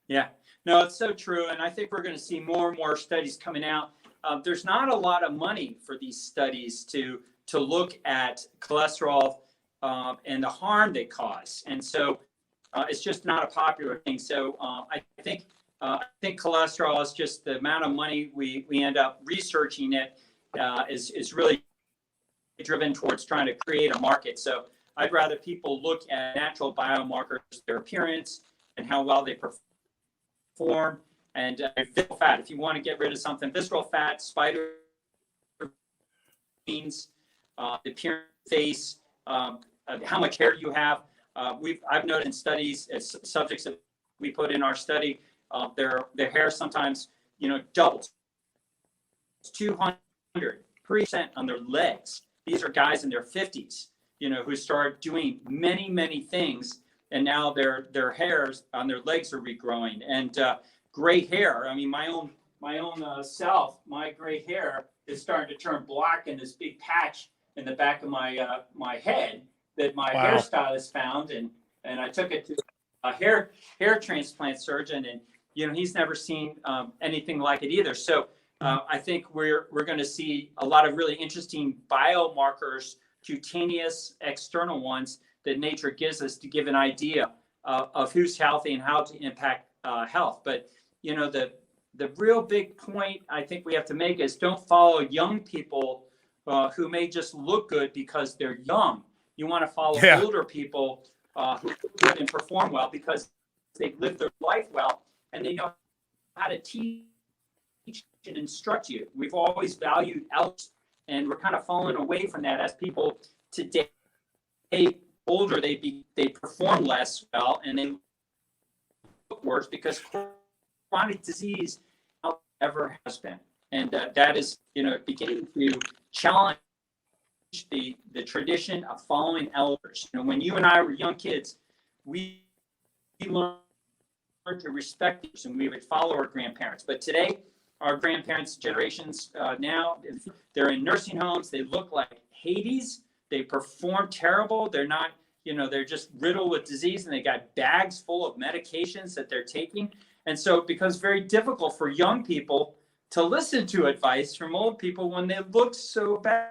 Yeah, no, it's so true. And I think we're going to see more and more studies coming out. There's not a lot of money for these studies to look at cholesterol and the harm they cause. And so it's just not a popular thing. So I think cholesterol is just the amount of money we end up researching it is really driven towards trying to create a market. So I'd rather people look at natural biomarkers, their appearance, and how well they perform. And visceral fat, if you want to get rid of something, visceral fat, spider beans, the appearance, face, how much hair you have. I've noted in studies as subjects that we put in our study, their hair sometimes doubles. It's 200% on their legs. These are guys in their 50s, who start doing many, many things, and now their hairs on their legs are regrowing. And gray hair. I mean, my own self, my gray hair is starting to turn black in this big patch in the back of my head that my hairstylist found, and I took it to a hair transplant surgeon, and he's never seen anything like it either. So I think we're going to see a lot of really interesting biomarkers, cutaneous, external ones that nature gives us to give an idea of who's healthy and how to impact health. But the real big point I think we have to make is don't follow young people who may just look good because they're young. You want to follow older people who look good and perform well because they've lived their life well and they know how to teach and instruct you. We've always valued elders, and we're kind of falling away from that as people today. Older, they perform less well and they look worse because chronic disease ever has been, and that is beginning to challenge the tradition of following elders. When you and I were young kids, we learned to respect these and we would follow our grandparents. But today, our grandparents' generations now, they're in nursing homes. They look like Hades. They perform terrible. They're not, they're just riddled with disease, and they got bags full of medications that they're taking. And so it becomes very difficult for young people to listen to advice from old people when they look so bad.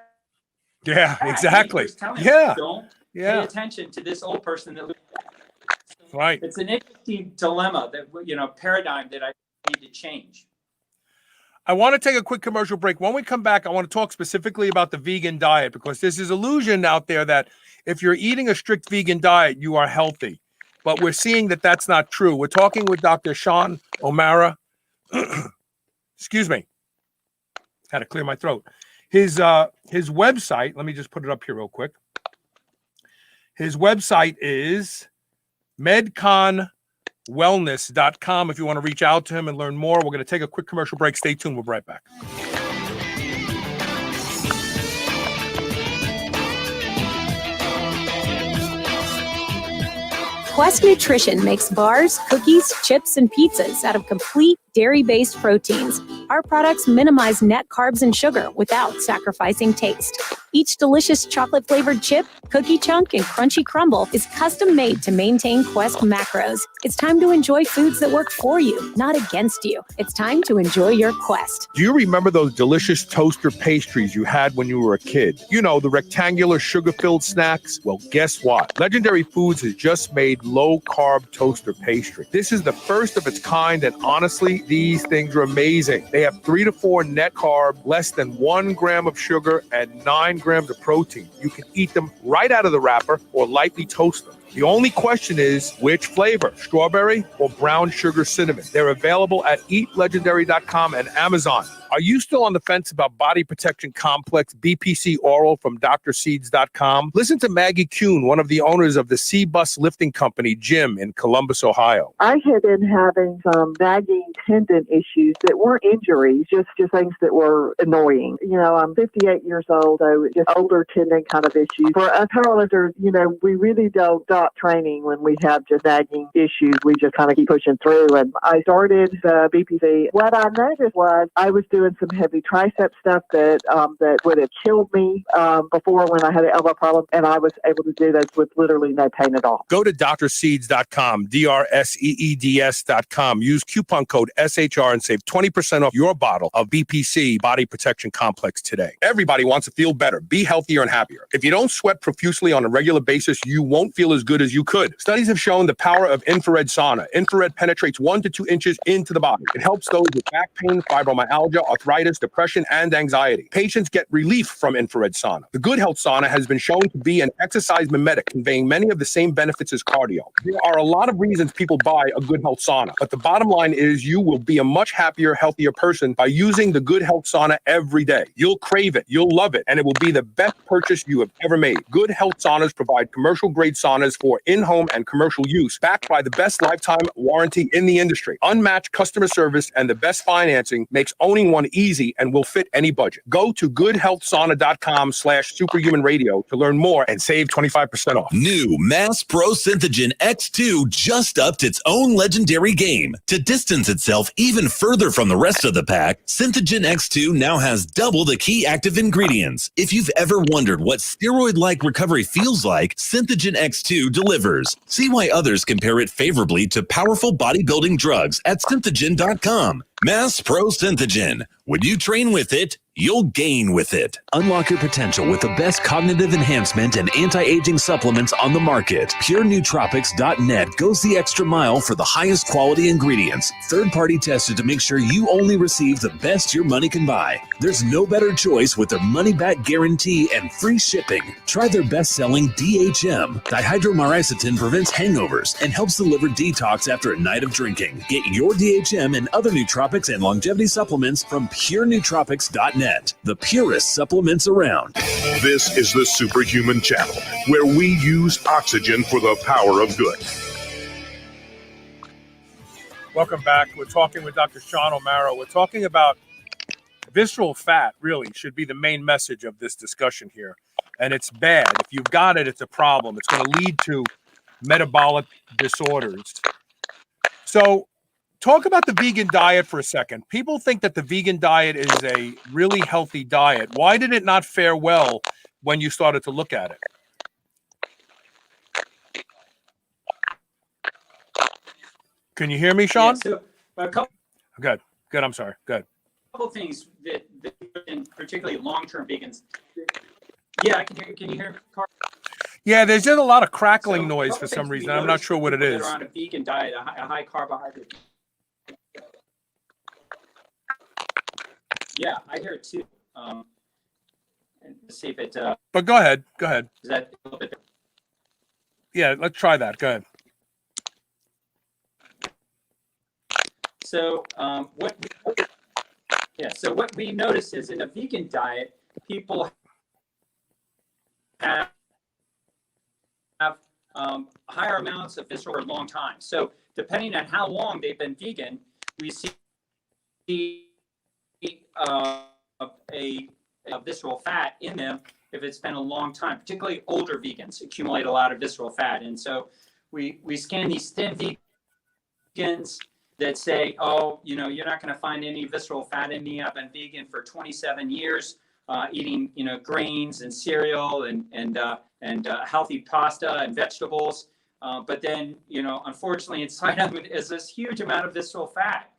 Yeah, exactly. Yeah. pay attention to this old person that Right. It's an interesting dilemma that, paradigm that I need to change. I want to take a quick commercial break. When we come back, I want to talk specifically about the vegan diet, because there's this illusion out there that if you're eating a strict vegan diet, you are healthy. But we're seeing that that's not true. We're talking with Dr. Shannan Omara. Excuse me. Had to clear my throat. His website, let me just put it up here real quick. His website is medconwellness.com. If you want to reach out to him and learn more, we're going to take a quick commercial break. Stay tuned. We'll be right back. Quest Nutrition makes bars, cookies, chips, and pizzas out of complete dairy-based proteins. Our products minimize net carbs and sugar without sacrificing taste. Each delicious chocolate-flavored chip, cookie chunk, and crunchy crumble is custom-made to maintain Quest macros. It's time to enjoy foods that work for you, not against you. It's time to enjoy your Quest. Do you remember those delicious toaster pastries you had when you were a kid? You know, the rectangular sugar-filled snacks? Well, guess what? Legendary Foods has just made low-carb toaster pastry. This is the first of its kind, and honestly, these things are amazing. They have 3 to 4 net carb, less than 1 gram of sugar, and 9 grams of protein. You can eat them right out of the wrapper or lightly toast them. The only question is, which flavor, strawberry or brown sugar cinnamon? They're available at eatlegendary.com and Amazon. Are you still on the fence about Body Protection Complex BPC Oral from drseeds.com? Listen to Maggie Kuhn, one of the owners of the C-Bus Lifting Company gym in Columbus, Ohio. I had been having some nagging tendon issues that weren't injuries, just things that were annoying. I'm 58 years old, so just older tendon kind of issues. For us powerlifters, we really don't stop training when we have just nagging issues. We just kind of keep pushing through. And I started the BPC. What I noticed was I was doing some heavy tricep stuff that would have killed me before when I had an elbow problem, and I was able to do those with literally no pain at all. Go to drseeds.com, drseeds.com. Use coupon code SHR and save 20% off your bottle of BPC Body Protection Complex today. Everybody wants to feel better, be healthier and happier. If you don't sweat profusely on a regular basis, you won't feel as good as you could. Studies have shown the power of infrared sauna. Infrared penetrates 1 to 2 inches into the body. It helps those with back pain, fibromyalgia, arthritis, depression, and anxiety. Patients get relief from infrared sauna. The Good Health Sauna has been shown to be an exercise mimetic, conveying many of the same benefits as cardio. There are a lot of reasons people buy a Good Health Sauna, but the bottom line is you will be a much happier, healthier person by using the Good Health Sauna every day. You'll crave it, you'll love it, and it will be the best purchase you have ever made. Good Health Saunas provide commercial-grade saunas for in-home and commercial use, backed by the best lifetime warranty in the industry. Unmatched customer service and the best financing makes owning one easy and will fit any budget. Go to goodhealthsauna.com/superhumanradio to learn more and save 25% off. New Mass Pro Synthogen X2 just upped its own legendary game. To distance itself even further from the rest of the pack, Synthogen X2 now has double the key active ingredients. If you've ever wondered what steroid-like recovery feels like, Synthogen X2 delivers. See why others compare it favorably to powerful bodybuilding drugs at synthogen.com. Mass Pro Synthogen. When you train with it, you'll gain with it. Unlock your potential with the best cognitive enhancement and anti-aging supplements on the market. PureNootropics.net goes the extra mile for the highest quality ingredients, third-party tested to make sure you only receive the best your money can buy. There's no better choice with their money-back guarantee and free shipping. Try their best-selling DHM. Dihydromyricetin prevents hangovers and helps deliver detox after a night of drinking. Get your DHM and other nootropics and longevity supplements from PureNootropics.net, the purest supplements around. This is the Superhuman Channel, where we use oxygen for the power of good. Welcome back. We're talking with Dr. Shannan Omara. We're talking about visceral fat, really, should be the main message of this discussion here. And it's bad. If you've got it, it's a problem. It's going to lead to metabolic disorders. So talk about the vegan diet for a second. People think that the vegan diet is a really healthy diet. Why did it not fare well when you started to look at it? Can you hear me, Sean? Yeah, so a couple Good. I'm sorry. Good. things that and particularly long-term vegans. Yeah, I can hear. Can you hear, Carl? Yeah, there's just a lot of crackling So, noise couple for some things we reason. I'm not noticed sure what it people is. that are on a vegan diet, a high carbohydrate. Yeah, I hear it too. And let's see if it But go ahead. Go ahead. is that a little bit. Yeah, let's try that. Go ahead. So what we notice is in a vegan diet, people have higher amounts of visceral for a long time. So depending on how long they've been vegan, we see a visceral fat in them if it's been a long time. Particularly older vegans accumulate a lot of visceral fat, and so we scan these thin vegans that say, oh, you're not going to find any visceral fat in me. I've been vegan for 27 years, eating, grains and cereal and healthy pasta and vegetables. But then, unfortunately, inside of it is this huge amount of visceral fat.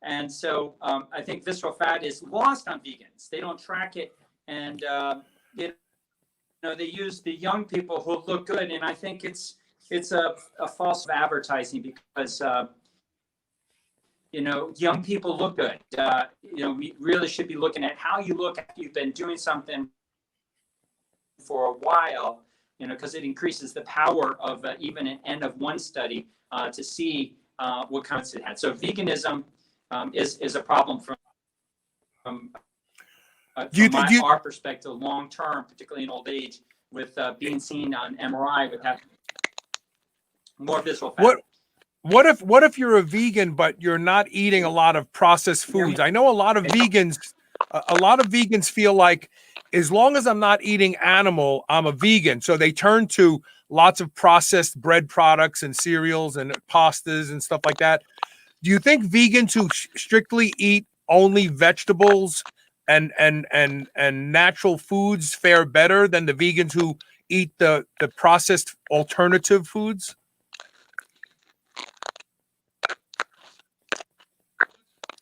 And so I think visceral fat is lost on vegans. They don't track it. And, they use the young people who look good. And I think it's a false advertising because, young people look good. We really should be looking at how you look after you've been doing something for a while, because it increases the power of even an N of 1 study to see what kinds it had. So veganism is a problem from our perspective, long term, particularly in old age, with being seen on MRI with having more visceral fat. What if you're a vegan but you're not eating a lot of processed foods? I know a lot of vegans feel like as long as I'm not eating animal, I'm a vegan. So they turn to lots of processed bread products and cereals and pastas and stuff like that. Do you think vegans who strictly eat only vegetables and natural foods fare better than the vegans who eat the processed alternative foods?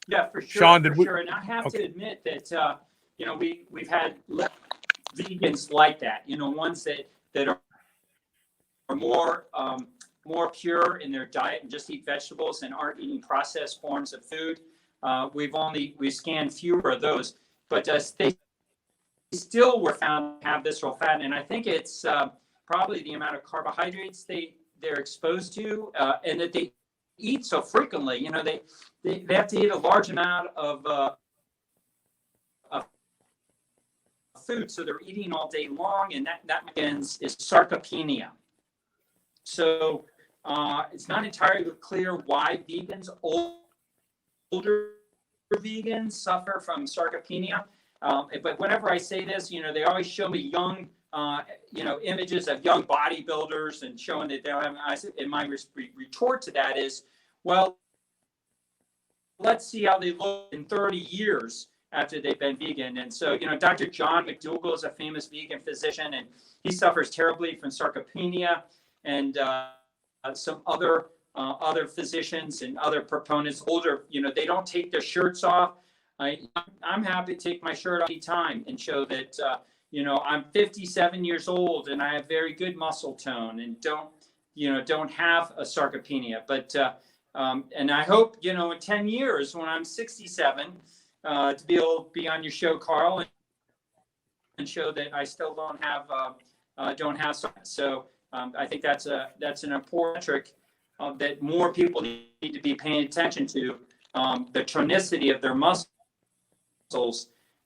Yeah, for sure. Sean, Sure. And I have to admit that we've had vegans like that. Ones that are more pure in their diet and just eat vegetables and aren't eating processed forms of food. We've scanned fewer of those, but they still were found to have visceral fat, and I think it's probably the amount of carbohydrates they're exposed to, and that they eat so frequently. They have to eat a large amount of food, so they're eating all day long, and that begins is sarcopenia. So it's not entirely clear why older vegans suffer from sarcopenia. But whenever I say this, they always show me young, images of young bodybuilders and showing that they're having. And my retort to that is, well, let's see how they look in 30 years after they've been vegan. And so, Dr. John McDougall is a famous vegan physician, and he suffers terribly from sarcopenia. And some other physicians and other proponents, older, they don't take their shirts off. I'm happy to take my shirt off any time and show that, I'm 57 years old and I have very good muscle tone and don't have a sarcopenia. But and I hope, in 10 years when I'm 67, to be able to be on your show, Carl, and show that I still don't have so. I think that's an important metric that more people need to be paying attention to, the tonicity of their muscles.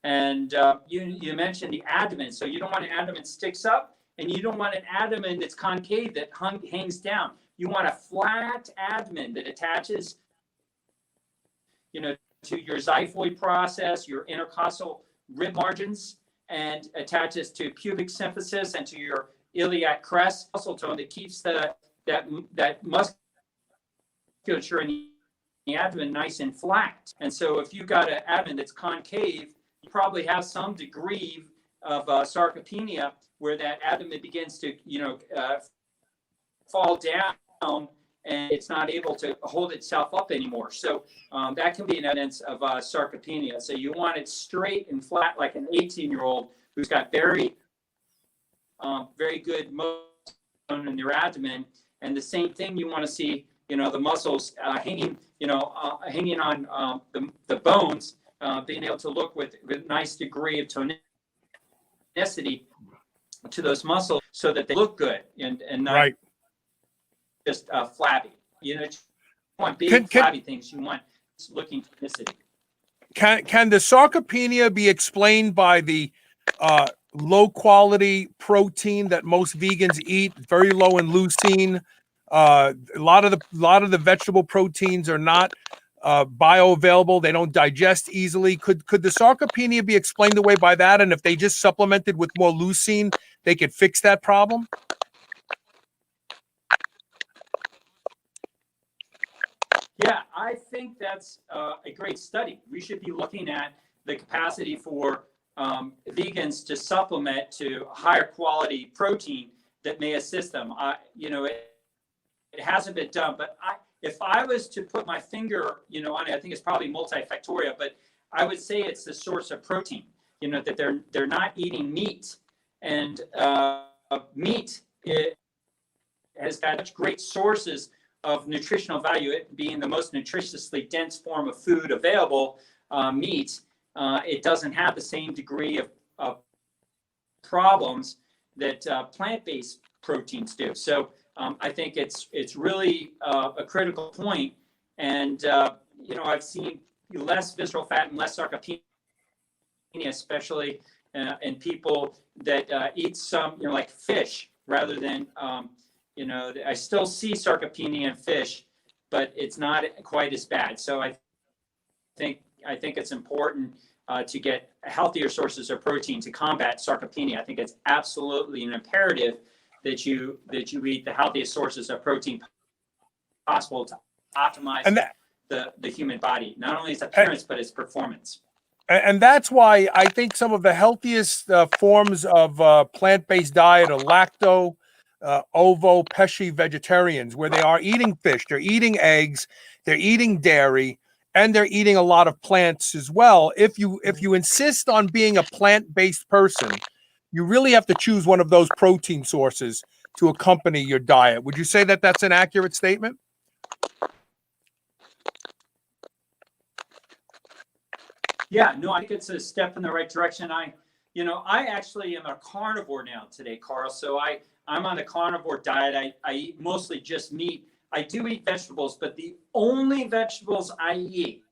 And you mentioned the abdomen, so you don't want an abdomen that sticks up, and you don't want an abdomen that's concave that hangs down. You want a flat abdomen that attaches, to your xiphoid process, your intercostal rib margins, and attaches to pubic symphysis and to your iliac crest muscle tone that keeps that musculature in the abdomen nice and flat. And so if you've got an abdomen that's concave, you probably have some degree of sarcopenia where that abdomen begins to fall down and it's not able to hold itself up anymore. So that can be an evidence of sarcopenia. So you want it straight and flat like an 18-year-old who's got very good muscle in their abdomen. And the same thing, you want to see, the muscles hanging on the bones, being able to look with a nice degree of tonicity to those muscles so that they look good and not just flabby. You want big flabby things. You want looking tonicity. Can the sarcopenia be explained by the low quality protein that most vegans eat, very low in leucine? A lot of the vegetable proteins are not bioavailable. They don't digest easily. Could the sarcopenia be explained away by that? And if they just supplemented with more leucine, they could fix that problem? Yeah, I think that's a great study. We should be looking at the capacity for vegans to supplement to higher quality protein that may assist them. It hasn't been done, but if I was to put my finger, on it, I think it's probably multifactorial, but I would say it's the source of protein. That they're not eating meat, and meat has got such great sources of nutritional value, it being the most nutritiously dense form of food available. Meat, it doesn't have the same degree of problems that plant-based proteins do. So I think it's really a critical point. And I've seen less visceral fat and less sarcopenia, especially in people that eat some, like fish, rather than I still see sarcopenia in fish, but it's not quite as bad. So I think it's important to get healthier sources of protein to combat sarcopenia. I think it's absolutely an imperative that you eat the healthiest sources of protein possible to optimize the human body, not only its appearance but its performance. And that's why I think some of the healthiest forms of plant-based diet are lacto, ovo, pesci vegetarians, where they are eating fish, they're eating eggs, they're eating dairy, and they're eating a lot of plants as well. If you insist on being a plant-based person, you really have to choose one of those protein sources to accompany your diet. Would you say that that's an accurate statement? Yeah, no, I think it's a step in the right direction. I actually am a carnivore now today, Carl. So I'm on a carnivore diet. I eat mostly just meat. I do eat vegetables, but the only vegetables I eat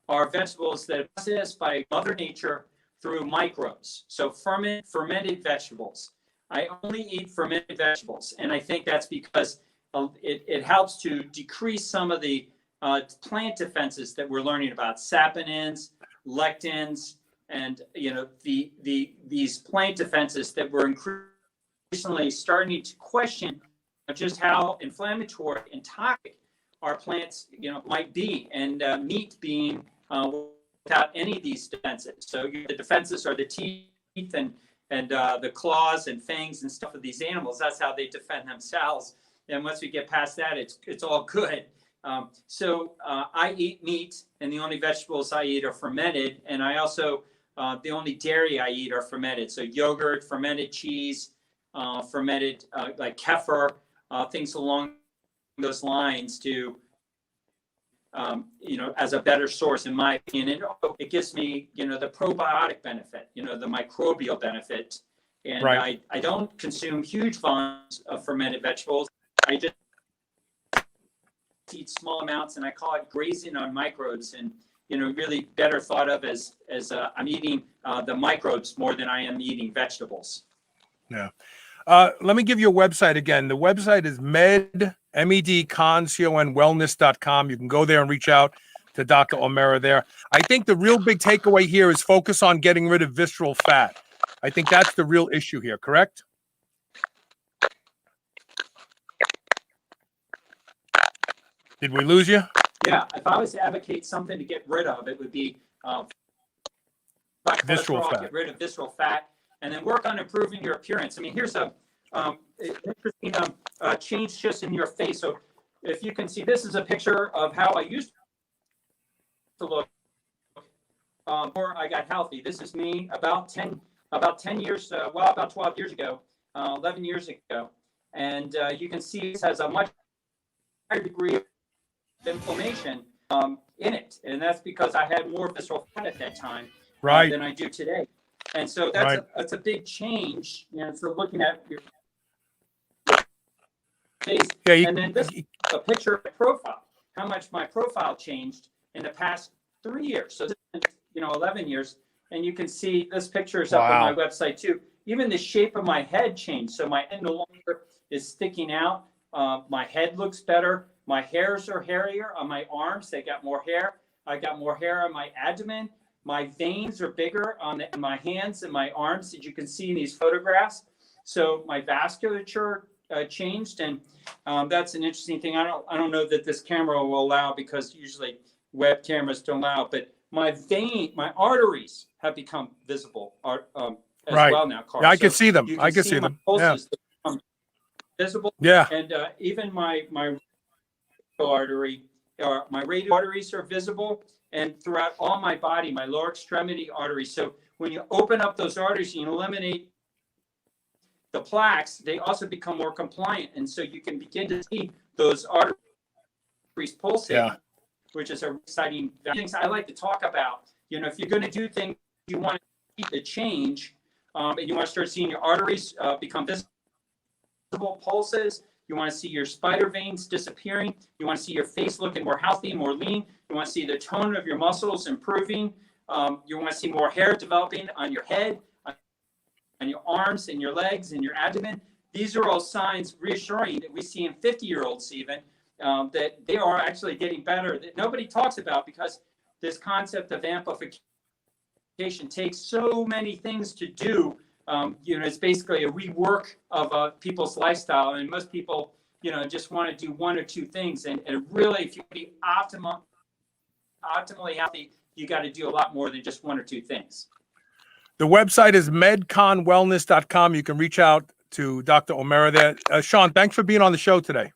are vegetables that are processed by Mother Nature through microbes. So fermented vegetables. I only eat fermented vegetables. And I think that's because it helps to decrease some of the plant defenses that we're learning about, saponins, lectins, and these plant defenses that we're increasingly starting to question just how inflammatory and toxic our plants might be, and meat being without any of these defenses. So the defenses are the teeth and the claws and fangs and stuff of these animals. That's how they defend themselves. And once we get past that, it's all good. So I eat meat, and the only vegetables I eat are fermented. And I also, the only dairy I eat are fermented. So yogurt, fermented cheese, fermented like kefir, things along those lines to, as a better source, in my opinion. It gives me, the probiotic benefit, the microbial benefit. And right. I don't consume huge volumes of fermented vegetables. I just eat small amounts, and I call it grazing on microbes, and really better thought of as I'm eating the microbes more than I am eating vegetables. Yeah. Let me give you a website again. The website is medcon.wellness.com. You can go there and reach out to Dr. Omara there. I think the real big takeaway here is focus on getting rid of visceral fat. I think that's the real issue here, correct? Did we lose you? Yeah, if I was to advocate something to get rid of, it would be visceral fat. Get rid of visceral fat, and then work on improving your appearance. I mean, here's a interesting change just in your face. So if you can see, this is a picture of how I used to look before I got healthy. This is me about 10 years, about 12 years ago. 11 years ago. And you can see it has a much higher degree of inflammation in it. And that's because I had more visceral fat at that time than I do today. And so that's a big change. So looking at your face. And then this is a picture of my profile, how much my profile changed in the past 3 years. So, 11 years. And you can see this picture is up on my website too. Even the shape of my head changed. So my head no longer is sticking out. My head looks better. My hairs are hairier on my arms. They got more hair. I got more hair on my abdomen. My veins are bigger on my hands and my arms, as you can see in these photographs. So my vasculature changed, and that's an interesting thing. I don't know that this camera will allow, because usually web cameras don't allow, but my arteries have become visible as well now, Carl. Yeah, I can see them. I can see them. Yeah. Visible. Yeah. And even my artery, my radial arteries are visible, and throughout all my body, my lower extremity arteries. So when you open up those arteries and you eliminate the plaques, they also become more compliant. And so you can begin to see those arteries pulsating, which is an exciting things I like to talk about. If you're going to do things, you want to see the change, and you want to start seeing your arteries become visible pulses. You want to see your spider veins disappearing. You want to see your face looking more healthy, more lean. You want to see the tone of your muscles improving. You want to see more hair developing on your head, on your arms and your legs and your abdomen. These are all signs reassuring that we see in 50-year-olds even, that they are actually getting better, that nobody talks about, because this concept of amplification takes so many things to do. It's basically a rework of people's lifestyle, and most people, just want to do one or two things. And really, if you want to be optimally healthy, you got to do a lot more than just one or two things. The website is medconwellness.com. You can reach out to Dr. Omara there. Sean, thanks for being on the show today.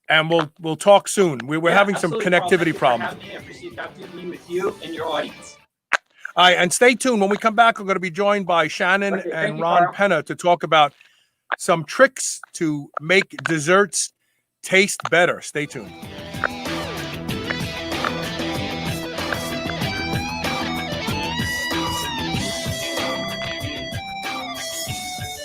And we'll talk soon. We're having some connectivity problems. I appreciate being with you and your audience. All right, and stay tuned. When we come back, we're going to be joined by Shannan and Ron Penna to talk about some tricks to make desserts taste better. Stay tuned.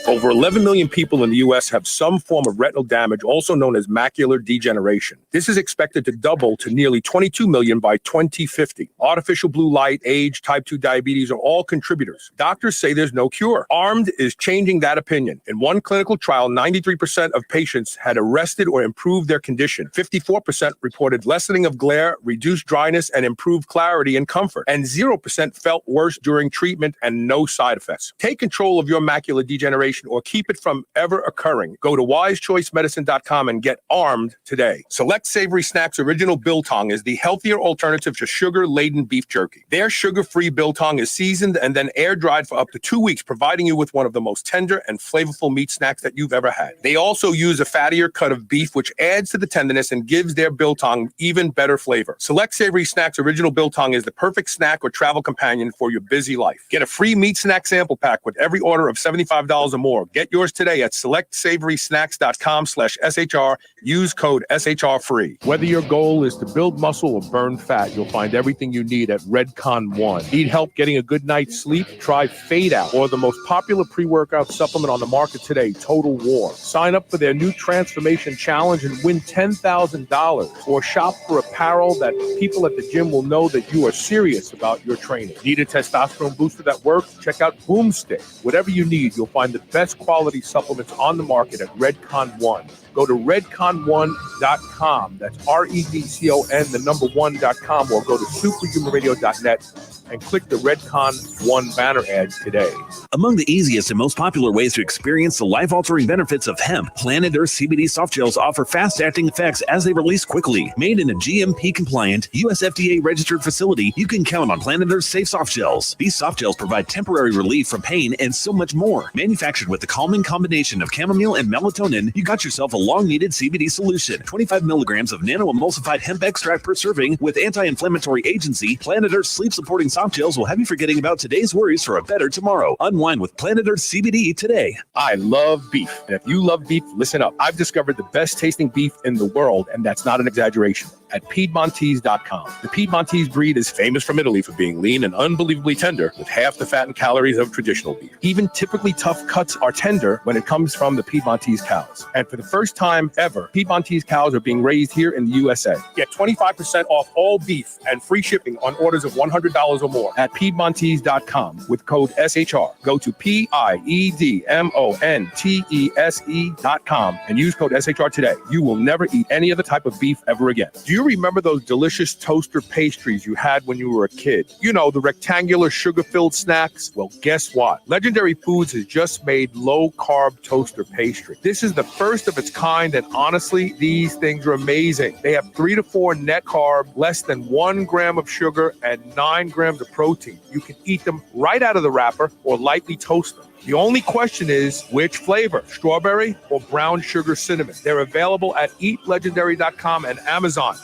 Over 11 million people in the U.S. have some form of retinal damage, also known as macular degeneration. This is expected to double to nearly 22 million by 2050. Artificial blue light, age, type 2 diabetes are all contributors. Doctors say there's no cure. ARMED is changing that opinion. In one clinical trial, 93% of patients had arrested or improved their condition. 54% reported lessening of glare, reduced dryness, and improved clarity and comfort. And 0% felt worse during treatment and no side effects. Take control of your macular degeneration or keep it from ever occurring. Go to wisechoicemedicine.com and get armed today. Select Savory Snacks Original Biltong is the healthier alternative to sugar-laden beef jerky. Their sugar-free biltong is seasoned and then air-dried for up to 2 weeks, providing you with one of the most tender and flavorful meat snacks that you've ever had. They also use a fattier cut of beef, which adds to the tenderness and gives their biltong even better flavor. Select Savory Snacks Original Biltong is the perfect snack or travel companion for your busy life. Get a free meat snack sample pack with every order of $75 or more. Get yours today at selectsavory.snacks.com/SHR. Use code SHR free. Whether your goal is to build muscle or burn fat, you'll find everything you need at Redcon One. Need help getting a good night's sleep? Try Fade Out, or the most popular pre-workout supplement on the market today, Total War. Sign up for their new Transformation Challenge and win $10,000. Or shop for apparel that people at the gym will know that you are serious about your training. Need a testosterone booster that works? Check out Boomstick. Whatever you need, you'll find the best quality supplements on the market at Redcon One. Go to redcon1.com. That's REDCON1.com, or go to superhumanradio.net and click the Redcon One banner ads today. Among the easiest and most popular ways to experience the life-altering benefits of hemp, Planet Earth CBD soft gels offer fast-acting effects as they release quickly. Made in a GMP-compliant, US FDA-registered facility, you can count on Planet Earth safe soft gels. These soft gels provide temporary relief from pain and so much more. Manufactured with the calming combination of chamomile and melatonin, you got yourself a long-needed CBD solution. 25 milligrams of nano-emulsified hemp extract per serving with anti-inflammatory agency, Planet Earth sleep-supporting soft gels will have you forgetting about today's worries for a better tomorrow. Unwind with Planet Earth CBD today. I love beef. And if you love beef, listen up. I've discovered the best tasting beef in the world, and that's not an exaggeration, at Piedmontese.com. The Piedmontese breed is famous from Italy for being lean and unbelievably tender with half the fat and calories of traditional beef. Even typically tough cuts are tender when it comes from the Piedmontese cows. And for the first time ever, Piedmontese cows are being raised here in the USA. Get 25% off all beef and free shipping on orders of $100 or more at Piedmontese.com with code SHR. Go to Piedmontese.com and use code SHR today. You will never eat any other type of beef ever again. Do you remember those delicious toaster pastries you had when you were a kid? You know, the rectangular sugar-filled snacks? Well, guess what? Legendary Foods has just made low-carb toaster pastry. This is the first of its kind, and honestly, these things are amazing. They have 3 to 4 net carb, less than 1 gram of sugar, and 9 grams of protein. You can eat them right out of the wrapper or lightly toast them. The only question is, which flavor, strawberry or brown sugar cinnamon? They're available at eatlegendary.com and Amazon.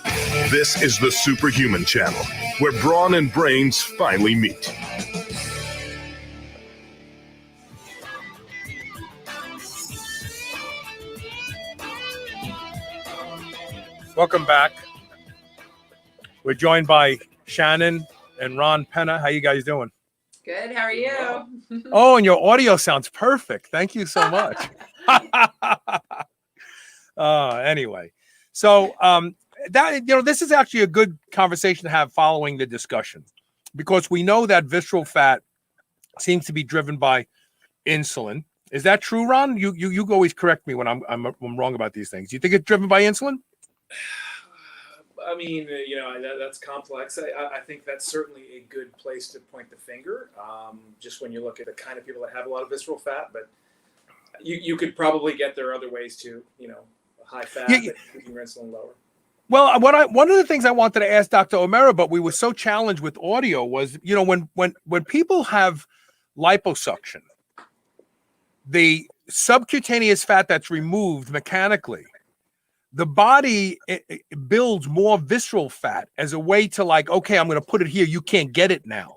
This is the Superhuman Channel, where brawn and brains finally meet. Welcome back. We're joined by Shannan and Ron Penna. How you guys doing? Good. How are you? Oh, and your audio sounds perfect. Thank you so much. Anyway, so this is actually a good conversation to have following the discussion, because we know that visceral fat seems to be driven by insulin. Is that true, Ron? You always correct me when I'm wrong about these things. You think it's driven by insulin? I mean, that's complex. I think that's certainly a good place to point the finger, just when you look at the kind of people that have a lot of visceral fat. But you could probably get there other ways too, high fat, but keeping your insulin lower. Well, one of the things I wanted to ask Dr. Omara, but we were so challenged with audio, was, when people have liposuction, the subcutaneous fat that's removed mechanically, the body builds more visceral fat as a way to, like, okay, I'm going to put it here. You can't get it now,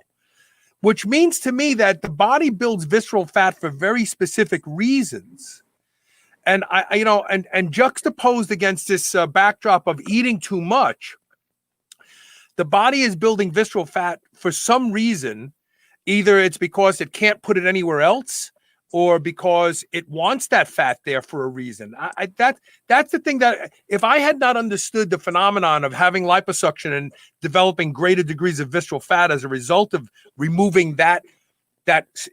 which means to me that the body builds visceral fat for very specific reasons. And and juxtaposed against this backdrop of eating too much, the body is building visceral fat for some reason. Either it's because it can't put it anywhere else, or because it wants that fat there for a reason. That's the thing, that if I had not understood the phenomenon of having liposuction and developing greater degrees of visceral fat as a result of removing that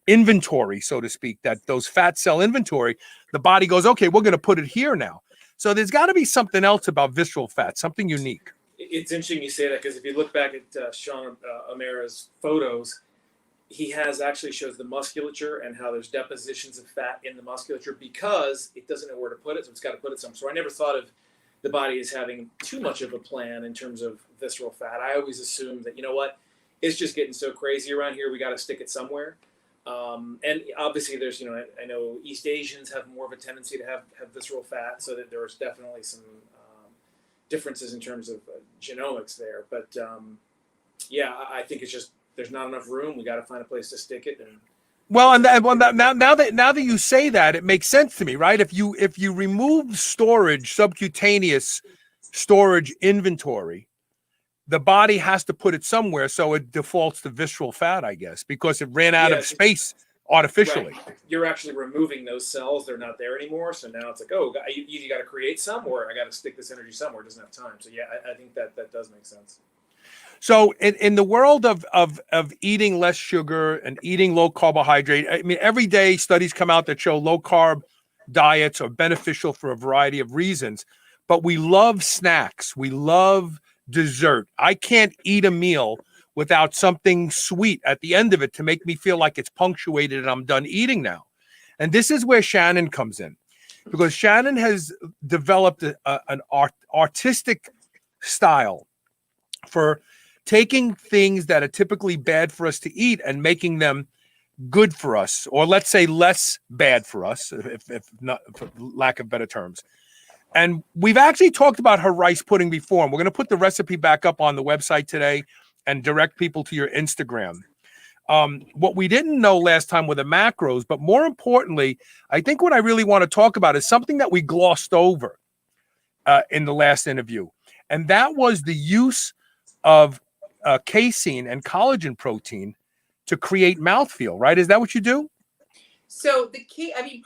inventory, so to speak, those fat cell inventory, the body goes, okay, we're going to put it here now. So there's got to be something else about visceral fat, something unique. It's interesting you say that, because if you look back at Sean Omara's photos, he actually shows the musculature and how there's depositions of fat in the musculature because it doesn't know where to put it, so it's got to put it somewhere. So I never thought of the body as having too much of a plan in terms of visceral fat. I always assumed that, it's just getting so crazy around here, we got to stick it somewhere. And obviously there's, I know East Asians have more of a tendency to have visceral fat, so that there's definitely some differences in terms of genomics there. But I think it's just, there's not enough room. We got to find a place to stick it. Now that you say that, it makes sense to me, right? If you remove subcutaneous storage inventory, the body has to put it somewhere, so it defaults to visceral fat, I guess, because it ran out of space artificially. Right. You're actually removing those cells; they're not there anymore. So now it's like, you got to create some, or I got to stick this energy somewhere. It doesn't have time. So I think that does make sense. So in the world of eating less sugar and eating low carbohydrate, I mean, every day studies come out that show low carb diets are beneficial for a variety of reasons, but we love snacks. We love dessert. I can't eat a meal without something sweet at the end of it to make me feel like it's punctuated and I'm done eating now. And this is where Shannan comes in, because Shannan has developed an artistic style for taking things that are typically bad for us to eat and making them good for us, or let's say less bad for us, if not, for lack of better terms. And we've actually talked about her rice pudding before, and we're going to put the recipe back up on the website today. and direct people to your Instagram. What we didn't know last time were the macros, but more importantly, I think what I really want to talk about is something that we glossed over in the last interview, and that was the use of casein and collagen protein to create mouthfeel, right? Is that what you do? So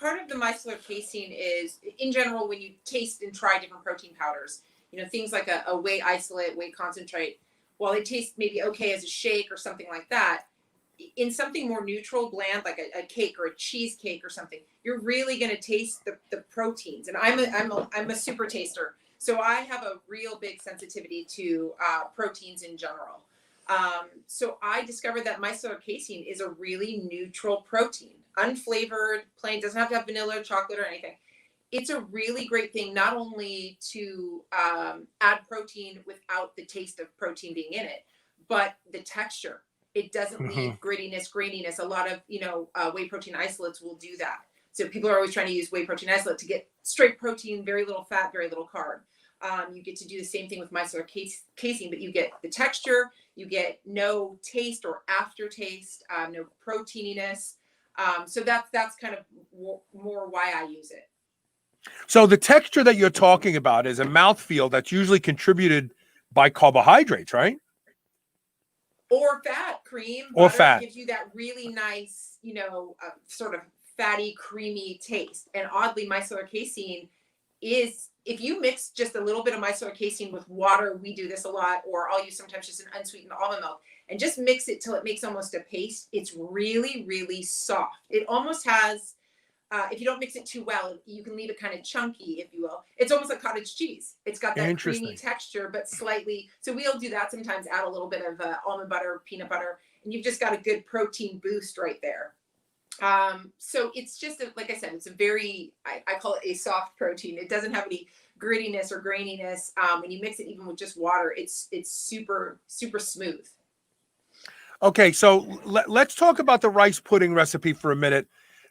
part of the micellar casein is, in general, when you taste and try different protein powders, things like a whey isolate, whey concentrate, while they taste maybe okay as a shake or something like that, in something more neutral, bland, like a cake or a cheesecake or something, you're really going to taste the proteins. And I'm a super taster, so I have a real big sensitivity to proteins in general. So I discovered that micellar casein is a really neutral protein, unflavored, plain, doesn't have to have vanilla or chocolate or anything. It's a really great thing, not only to add protein without the taste of protein being in it, but the texture. It doesn't leave grittiness, graininess. A lot of, whey protein isolates will do that. So people are always trying to use whey protein isolate to get straight protein, very little fat, very little carb. You get to do the same thing with micellar casein, but you get the texture, you get no taste or aftertaste, no proteininess. So that's kind of more why I use it. So the texture that you're talking about is a mouthfeel that's usually contributed by carbohydrates, right? Or fat, cream, or butter fat gives you that really nice, sort of fatty, creamy taste. And oddly, micellar casein is, if you mix just a little bit of micellar casein with water, we do this a lot, or I'll use sometimes just an unsweetened almond milk, and just mix it till it makes almost a paste. It's really, really soft. It almost has, if you don't mix it too well, you can leave it kind of chunky, if you will. It's almost like cottage cheese. It's got that creamy texture, but slightly. So we'll do that sometimes, add a little bit of almond butter, peanut butter, and you've just got a good protein boost right there. So it's just, like I said, it's a very, I call it a soft protein. It doesn't have any grittiness or graininess. When you mix it even with just water, it's super, super smooth. Okay, so let's talk about the rice pudding recipe for a minute,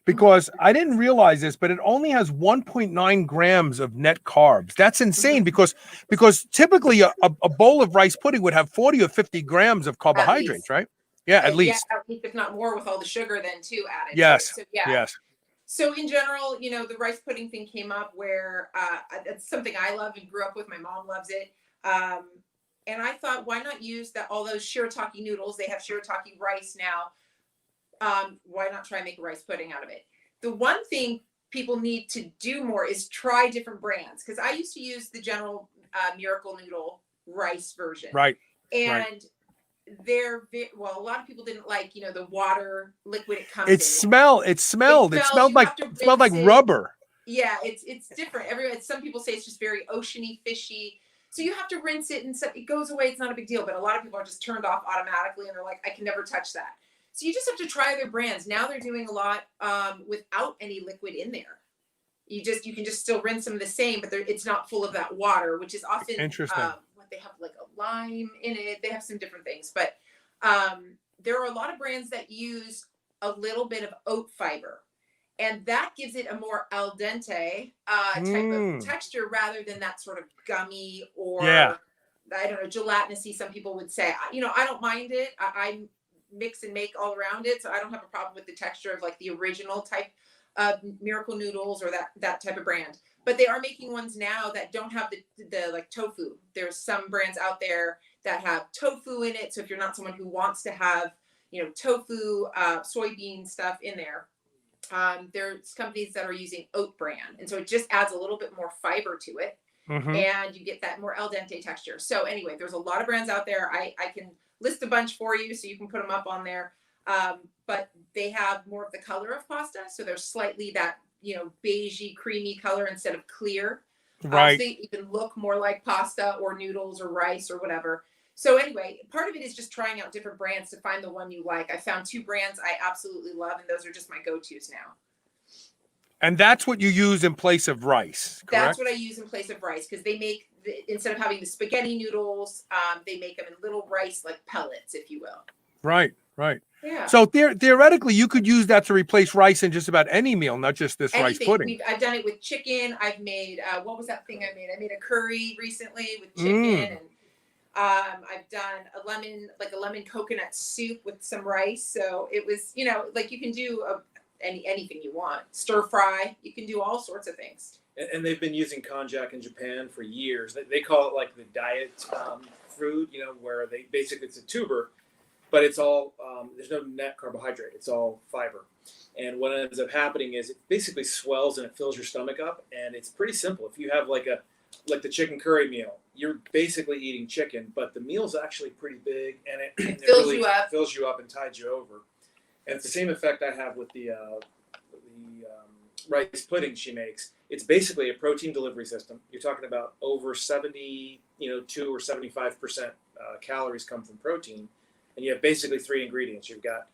because I didn't realize this, but it only has 1.9 grams of net carbs. That's insane, because typically a bowl of rice pudding would have 40 or 50 grams of carbohydrates, right? Yeah, at least. Yeah, at least, if not more, with all the sugar then too added. Yes. So, yeah. Yes. So in general, the rice pudding thing came up where it's something I love and grew up with. My mom loves it. And I thought, why not use all those shirataki noodles? They have shirataki rice now. Why not try and make a rice pudding out of it? The one thing people need to do more is try different brands. Because I used to use the general Miracle Noodle rice version. Right. And they're a lot of people didn't like, the water liquid it comes in. It smelled like rubber. Yeah, it's different. Some people say it's just very oceany, fishy. So you have to rinse it, and so it goes away. It's not a big deal. But a lot of people are just turned off automatically, and they're like, I can never touch that. So you just have to try other brands. Now they're doing a lot without any liquid in there. You can just still rinse them the same, but it's not full of that water, which is often interesting. They have like a lime in it. They have some different things, but there are a lot of brands that use a little bit of oat fiber, and that gives it a more al dente type of texture rather than that sort of gummy or I don't know, gelatinous-y, some people would say. I don't mind it. I mix and make all around it, so I don't have a problem with the texture of like the original type of Miracle Noodles or that type of brand. But they are making ones now that don't have the like tofu. There's some brands out there that have tofu in it. So if you're not someone who wants to have, tofu, soybean stuff in there, there's companies that are using oat bran. And so it just adds a little bit more fiber to it. And you get that more al dente texture. So anyway, there's a lot of brands out there. I can list a bunch for you so you can put them up on there. But they have more of the color of pasta. So there's slightly that, beigey, creamy color instead of clear. Right. So they even look more like pasta or noodles or rice or whatever. So anyway, part of it is just trying out different brands to find the one you like. I found 2 brands I absolutely love, and those are just my go-tos now. And that's what you use in place of rice, correct? That's what I use in place of rice, because they make, instead of having the spaghetti noodles, they make them in little rice, like pellets, if you will. Right, right. Yeah. So theoretically, you could use that to replace rice in just about any meal, not just this rice pudding. I've done it with chicken. I've made, what was that thing I made? I made a curry recently with chicken. I've done a lemon coconut soup with some rice. So it was, like you can do anything you want. Stir fry. You can do all sorts of things. And they've been using konjac in Japan for years. They call it like the diet food, where it's a tuber, but it's all, there's no net carbohydrate. It's all fiber. And what ends up happening is it basically swells and it fills your stomach up. And it's pretty simple. If you have like the chicken curry meal, you're basically eating chicken, but the meal's actually pretty big, and it fills really you up. Fills you up and tides you over. And it's the same effect I have with the rice pudding she makes. It's basically a protein delivery system. You're talking about over 2 or 75% calories come from protein, and you have basically 3 ingredients. You've got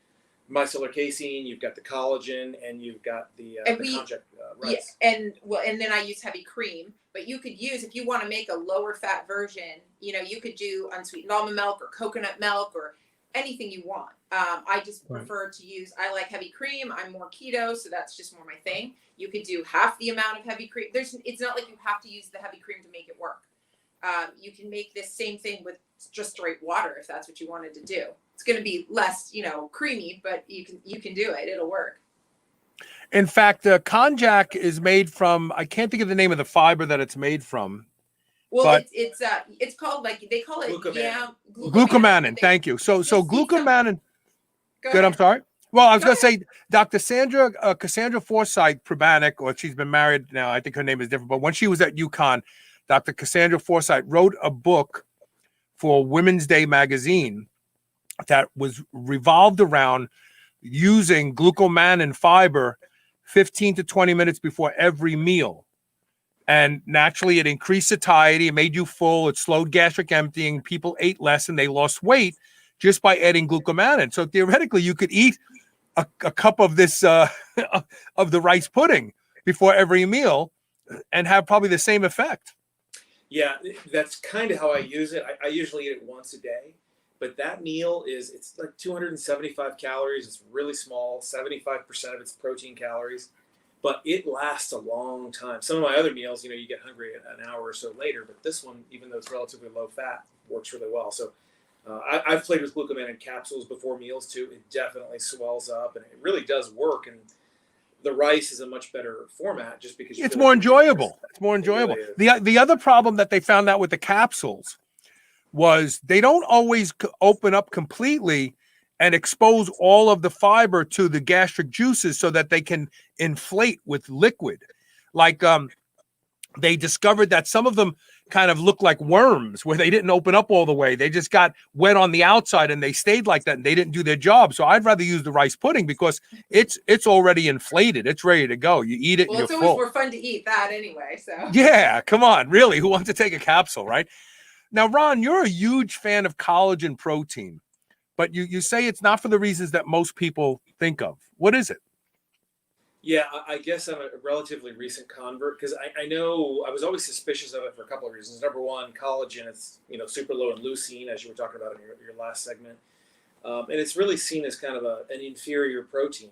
micellar casein, you've got the collagen, and you've got the konjac rice. Yeah, and then I use heavy cream. But you could use, if you want to make a lower fat version, you could do unsweetened almond milk or coconut milk or anything you want. I just prefer to use, I like heavy cream. I'm more keto, so that's just more my thing. You could do half the amount of heavy cream. It's not like you have to use the heavy cream to make it work. You can make this same thing with just straight water if that's what you wanted to do. It's going to be less, creamy, but you can do it. It'll work. In fact, konjac is made from, I can't think of the name of the fiber that it's made from. Well, it's called, like, they call it glucomannan. Thank you. So glucomannan. Good. I'm sorry. Well, I was going to say, Dr. Cassandra Forsythe Probanik, or she's been married now. I think her name is different. But when she was at UConn, Dr. Cassandra Forsythe wrote a book for Women's Day magazine that was revolved around using glucomannan fiber 15 to 20 minutes before every meal. And naturally, it increased satiety, it made you full, it slowed gastric emptying, people ate less and they lost weight just by adding glucomannan. So theoretically, you could eat a cup of this, of the rice pudding before every meal and have probably the same effect. Yeah, that's kind of how I use it. I usually eat it once a day. But that meal it's like 275 calories. It's really small, 75% of it's protein calories, but it lasts a long time. Some of my other meals, you get hungry an hour or so later, but this one, even though it's relatively low fat, works really well. So I've played with glucomannan capsules before meals too. It definitely swells up and it really does work. And the rice is a much better format just because it's more enjoyable. It's more enjoyable. Really the other problem that they found out with the capsules was they don't always open up completely and expose all of the fiber to the gastric juices so that they can inflate with liquid. Like they discovered that some of them kind of look like worms where they didn't open up all the way. They just got wet on the outside and they stayed like that and they didn't do their job. So I'd rather use the rice pudding because it's already inflated. It's ready to go. You eat it and you're full. Well, it's always more fun to eat that anyway. So yeah, come on. Really? Who wants to take a capsule, right? Now, Ron, you're a huge fan of collagen protein, but you say it's not for the reasons that most people think of. What is it? Yeah, I guess I'm a relatively recent convert because I know I was always suspicious of it for a couple of reasons. Number one, collagen is super low in leucine, as you were talking about in your last segment, and it's really seen as kind of an inferior protein.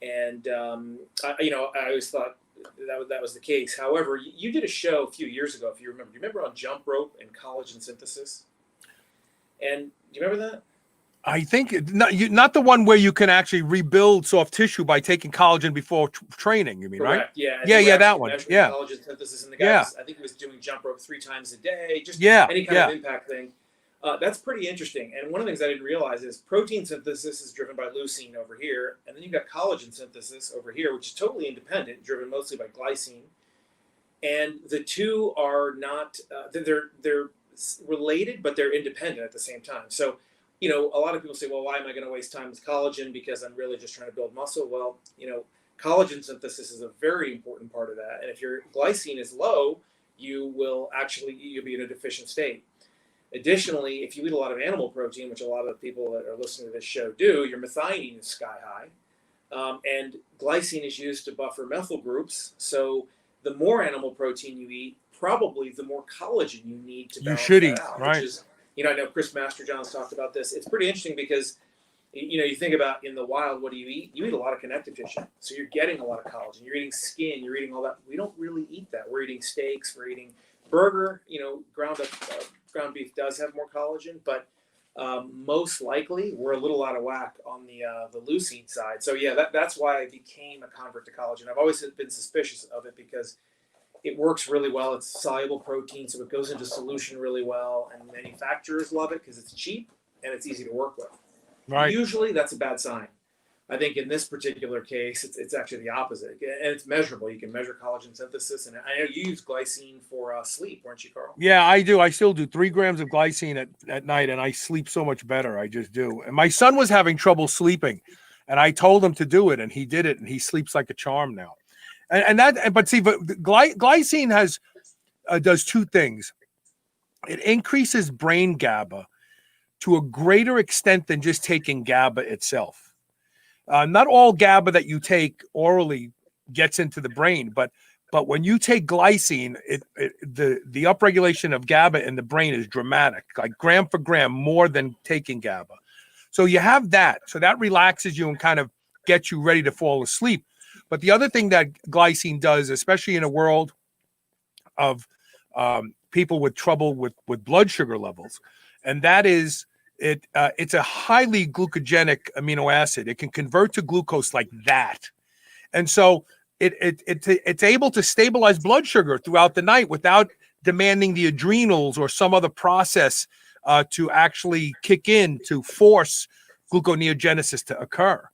And I always thought that was the case. However, you did a show a few years ago, if you remember. Do you remember on jump rope and collagen synthesis? And do you remember that? I think not the one where you can actually rebuild soft tissue by taking collagen before training. You mean, correct. Right? Yeah. Yeah, that one. Yeah. Collagen synthesis, and the guy I think he was doing jump rope 3 times a day. Just any kind of impact thing. That's pretty interesting. And one of the things I didn't realize is protein synthesis is driven by leucine over here, and then you've got collagen synthesis over here, which is totally independent, driven mostly by glycine. And the two are not they're related, but they're independent at the same time. So, a lot of people say, well, why am I going to waste time with collagen because I'm really just trying to build muscle? Well, collagen synthesis is a very important part of that. And if your glycine is low, you'll be in a deficient state. Additionally, if you eat a lot of animal protein, which a lot of people that are listening to this show do, your methionine is sky high. And glycine is used to buffer methyl groups. So the more animal protein you eat, probably the more collagen you need to balance that out, right? Which is, I know Chris Masterjohn's talked about this. It's pretty interesting because, you think about in the wild, what do you eat? You eat a lot of connective tissue. So you're getting a lot of collagen. You're eating skin. You're eating all that. We don't really eat that. We're eating steaks. We're eating burger, ground up ground beef does have more collagen, but most likely we're a little out of whack on the leucine side. So yeah, that's why I became a convert to collagen. I've always been suspicious of it because it works really well. It's soluble protein, so it goes into solution really well, and manufacturers love it because it's cheap and it's easy to work with. Right. Usually that's a bad sign. I think in this particular case, it's actually the opposite, and it's measurable. You can measure collagen synthesis, and I know you use glycine for sleep, weren't you, Carl? Yeah, I do. I still do 3 grams of glycine at night, and I sleep so much better. I just do. And my son was having trouble sleeping, and I told him to do it, and he did it, and he sleeps like a charm now. But glycine does 2 things. It increases brain GABA to a greater extent than just taking GABA itself. Not all GABA that you take orally gets into the brain, but when you take glycine, the upregulation of GABA in the brain is dramatic, like gram for gram more than taking GABA. So you have that. So that relaxes you and kind of gets you ready to fall asleep. But the other thing that glycine does, especially in a world of people with trouble with blood sugar levels, and that is it's a highly glucogenic amino acid. It can convert to glucose like that. And so it's able to stabilize blood sugar throughout the night without demanding the adrenals or some other process to actually kick in to force gluconeogenesis to occur.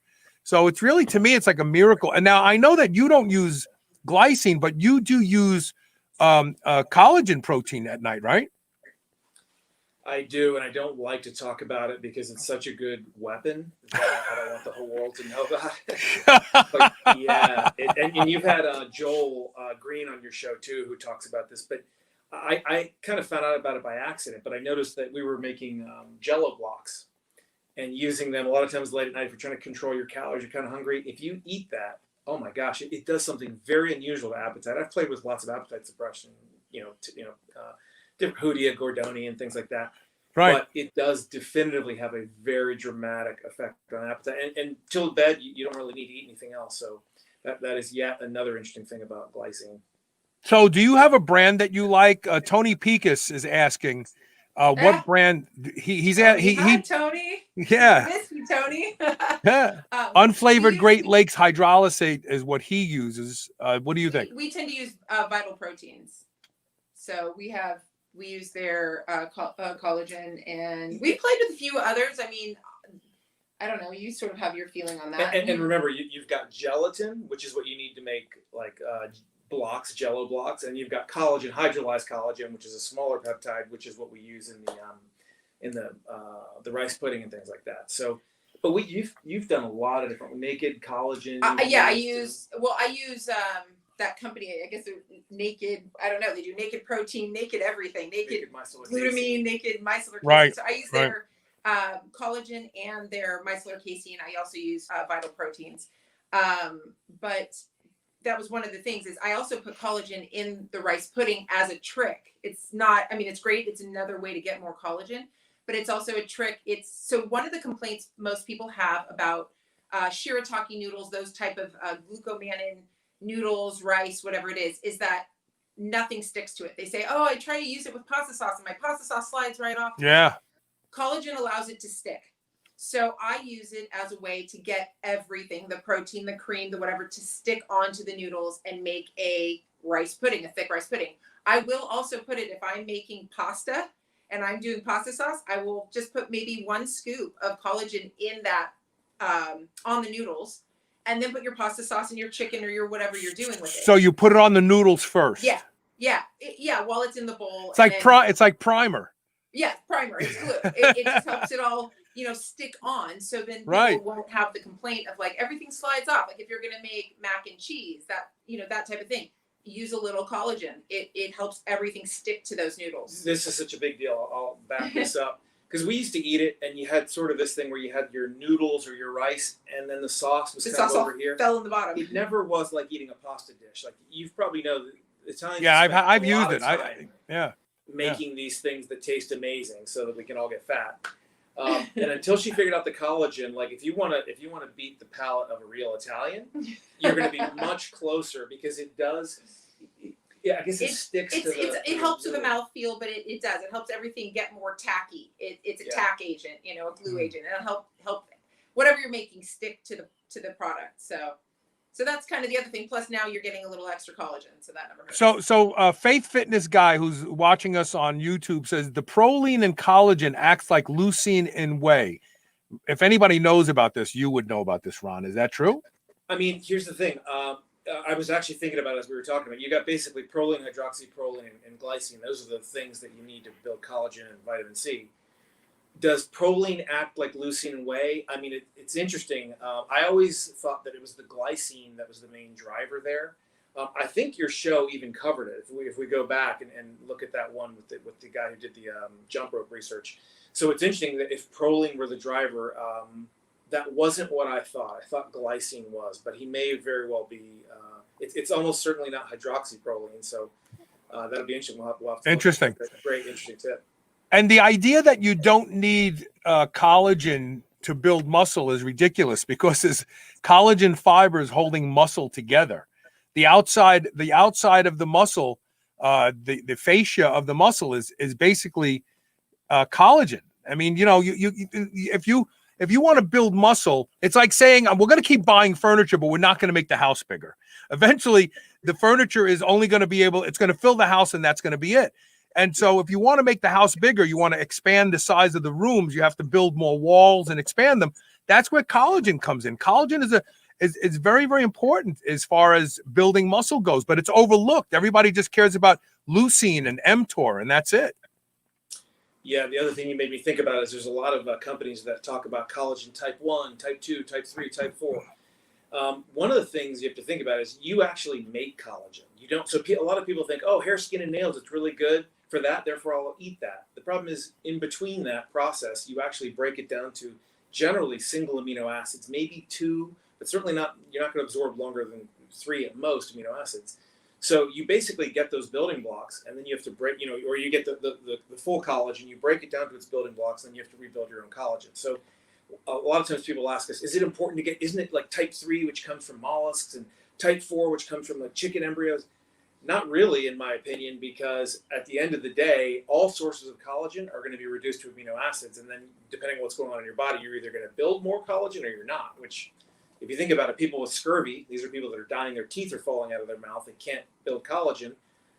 So it's really, to me, it's like a miracle. And now I know that you don't use glycine, but you do use collagen protein at night, right? I do, and I don't like to talk about it because it's such a good weapon that I don't want the whole world to know about it. But yeah, and you've had Joel Green on your show too, who talks about this. But I kind of found out about it by accident. But I noticed that we were making Jello blocks and using them a lot of times late at night if you're trying to control your calories. You're kind of hungry. If you eat that, oh my gosh, it does something very unusual to appetite. I've played with lots of appetite suppression, different Hoodia, Gordoni, and things like that. Right. But it does definitively have a very dramatic effect on appetite. And till bed, you don't really need to eat anything else. So that is yet another interesting thing about glycine. So do you have a brand that you like? Tony Picus is asking what brand he's at. Hi, Tony. Yeah. Miss you, Tony. Yeah. Unflavored Great Lakes hydrolysate is what he uses. What do you think? We tend to use Vital Proteins. So we use their collagen, and we've played with a few others. I mean, I don't know. You sort of have your feeling on that. And remember, you've got gelatin, which is what you need to make like blocks, Jello blocks, and you've got collagen, hydrolyzed collagen, which is a smaller peptide, which is what we use in the rice pudding and things like that. So, but you've done a lot of different naked collagen. Yeah, I use that company, I guess they're Naked. I don't know. They do naked protein, naked everything, naked glutamine, naked micellar casein. Right. So I use their collagen and their micellar casein. I also use Vital Proteins. But that was one of the things is I also put collagen in the rice pudding as a trick. It's not, I mean, it's great. It's another way to get more collagen, but it's also a trick. So one of the complaints most people have about shirataki noodles, those type of glucomannan noodles, rice, whatever it is that nothing sticks to it. They say, oh, I try to use it with pasta sauce and my pasta sauce slides right off. Yeah. Collagen allows it to stick. So I use it as a way to get everything, the protein, the cream, the whatever, to stick onto the noodles and make a rice pudding, a thick rice pudding. I will also put it, if I'm making pasta and I'm doing pasta sauce, I will just put maybe 1 scoop of collagen in that, on the noodles, and then put your pasta sauce and your chicken or your whatever you're doing with it. So you put it on the noodles first. Yeah. While it's in the bowl. It's like it's like primer. Yeah, primer. It's glue. It just helps it all, stick on. So then people won't have the complaint of like everything slides off. Like if you're gonna make mac and cheese, that that type of thing, use a little collagen. It helps everything stick to those noodles. This is such a big deal. I'll back this up. Because we used to eat it, and you had sort of this thing where you had your noodles or your rice, and then the sauce was kind of over here. Fell in the bottom. It never was like eating a pasta dish. Like you probably know, Italians. Yeah, I've used it. Making these things that taste amazing, so that we can all get fat. And until she figured out the collagen, like if you want to beat the palate of a real Italian, you're going to be much closer because it Yeah, I guess it sticks to the. It helps with the mouthfeel, but it does. It helps everything get more tacky. It's a tack agent, a glue agent. It'll help whatever you're making stick to the product. So that's kind of the other thing. Plus now you're getting a little extra collagen, so that never hurts. So Faith Fitness guy who's watching us on YouTube says the proline and collagen acts like leucine in whey. If anybody knows about this, you would know about this, Ron. Is that true? I mean, here's the thing. I was actually thinking about it as we were talking about. You got basically proline, hydroxyproline, and glycine. Those are the things that you need to build collagen and vitamin C. Does proline act like leucine and whey? I mean, it's interesting. I always thought that it was the glycine that was the main driver there. I think your show even covered it. If we go back and look at that one with the guy who did the jump rope research. So it's interesting that if proline were the driver, that wasn't what I thought. I thought glycine was, but he may very well be. It's almost certainly not hydroxyproline. So that'll be interesting. We'll have to interesting. Great, interesting tip. And the idea that you don't need collagen to build muscle is ridiculous because it's collagen fibers holding muscle together. The outside of the muscle, the fascia of the muscle is basically collagen. I mean, if you want to build muscle, it's like saying we're going to keep buying furniture, but we're not going to make the house bigger. Eventually, the furniture is only going to be it's going to fill the house, and that's going to be it. And so if you want to make the house bigger, you want to expand the size of the rooms, you have to build more walls and expand them. That's where collagen comes in. Collagen is very, very important as far as building muscle goes, but it's overlooked. Everybody just cares about leucine and mTOR, and that's it. Yeah, the other thing you made me think about is there's a lot of companies that talk about collagen type 1, type 2, type 3, type 4. One of the things you have to think about is you actually make collagen. You don't. So a lot of people think, oh, hair, skin, and nails, it's really good for that, therefore I'll eat that. The problem is in between that process, you actually break it down to generally single amino acids, maybe 2, but certainly not, you're not going to absorb longer than 3 at most amino acids. So you basically get those building blocks, and then you have to break, or you get the full collagen, you break it down to its building blocks, and you have to rebuild your own collagen. So a lot of times people ask us, is it important to get, isn't it like type 3, which comes from mollusks, and type 4, which comes from like chicken embryos? Not really, in my opinion, because at the end of the day, all sources of collagen are going to be reduced to amino acids. And then depending on what's going on in your body, you're either going to build more collagen or you're not, which if you think about it, people with scurvy, these are people that are dying, their teeth are falling out of their mouth, they can't build collagen.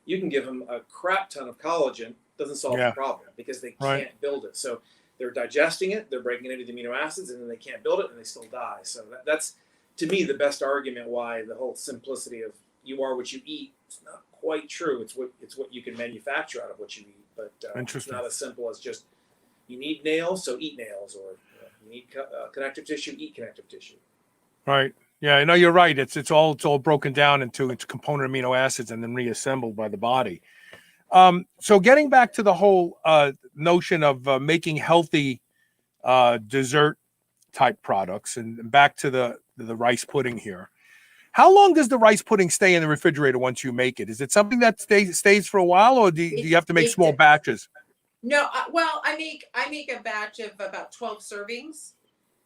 You can give them a crap ton of collagen, doesn't solve the problem because they can't build it. So they're digesting it, they're breaking it into the amino acids, and then they can't build it and they still die. So that's, to me, the best argument why the whole simplicity of you are what you eat. It's not quite true. It's what you can manufacture out of what you eat, but it's not as simple as just you need nails, so eat nails, or you need connective tissue, eat connective tissue. Right. Yeah. No, you're right. It's all broken down into its component amino acids and then reassembled by the body. So getting back to the whole notion of making healthy dessert type products, and back to the rice pudding here. How long does the rice pudding stay in the refrigerator once you make it? Is it something that stays for a while, or do you have to make small batches? No, well, I make a batch of about 12 servings.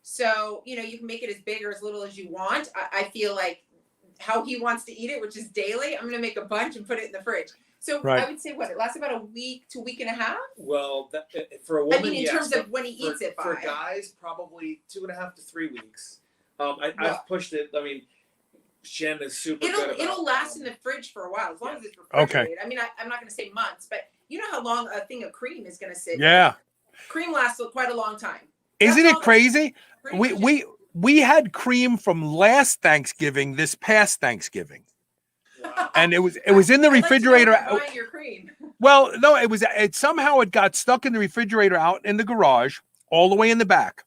So, you can make it as big or as little as you want. I feel like how he wants to eat it, which is daily, I'm going to make a bunch and put it in the fridge. So I would say it lasts about a week to a week and a half. Well, for a woman, in terms of when he eats it. For guys, probably 2.5 to 3 weeks. I've pushed it. I mean, Shannan is super good about it'll last in the fridge for a while, as long as it's refrigerated. I mean, I'm not going to say months, but you know how long a thing of cream is going to sit? Yeah. Cream lasts quite a long time. Isn't it crazy? We had cream from last Thanksgiving, this past Thanksgiving. Wow. And it was in the refrigerator. Buying your cream. Well, no, it somehow got stuck in the refrigerator out in the garage, all the way in the back.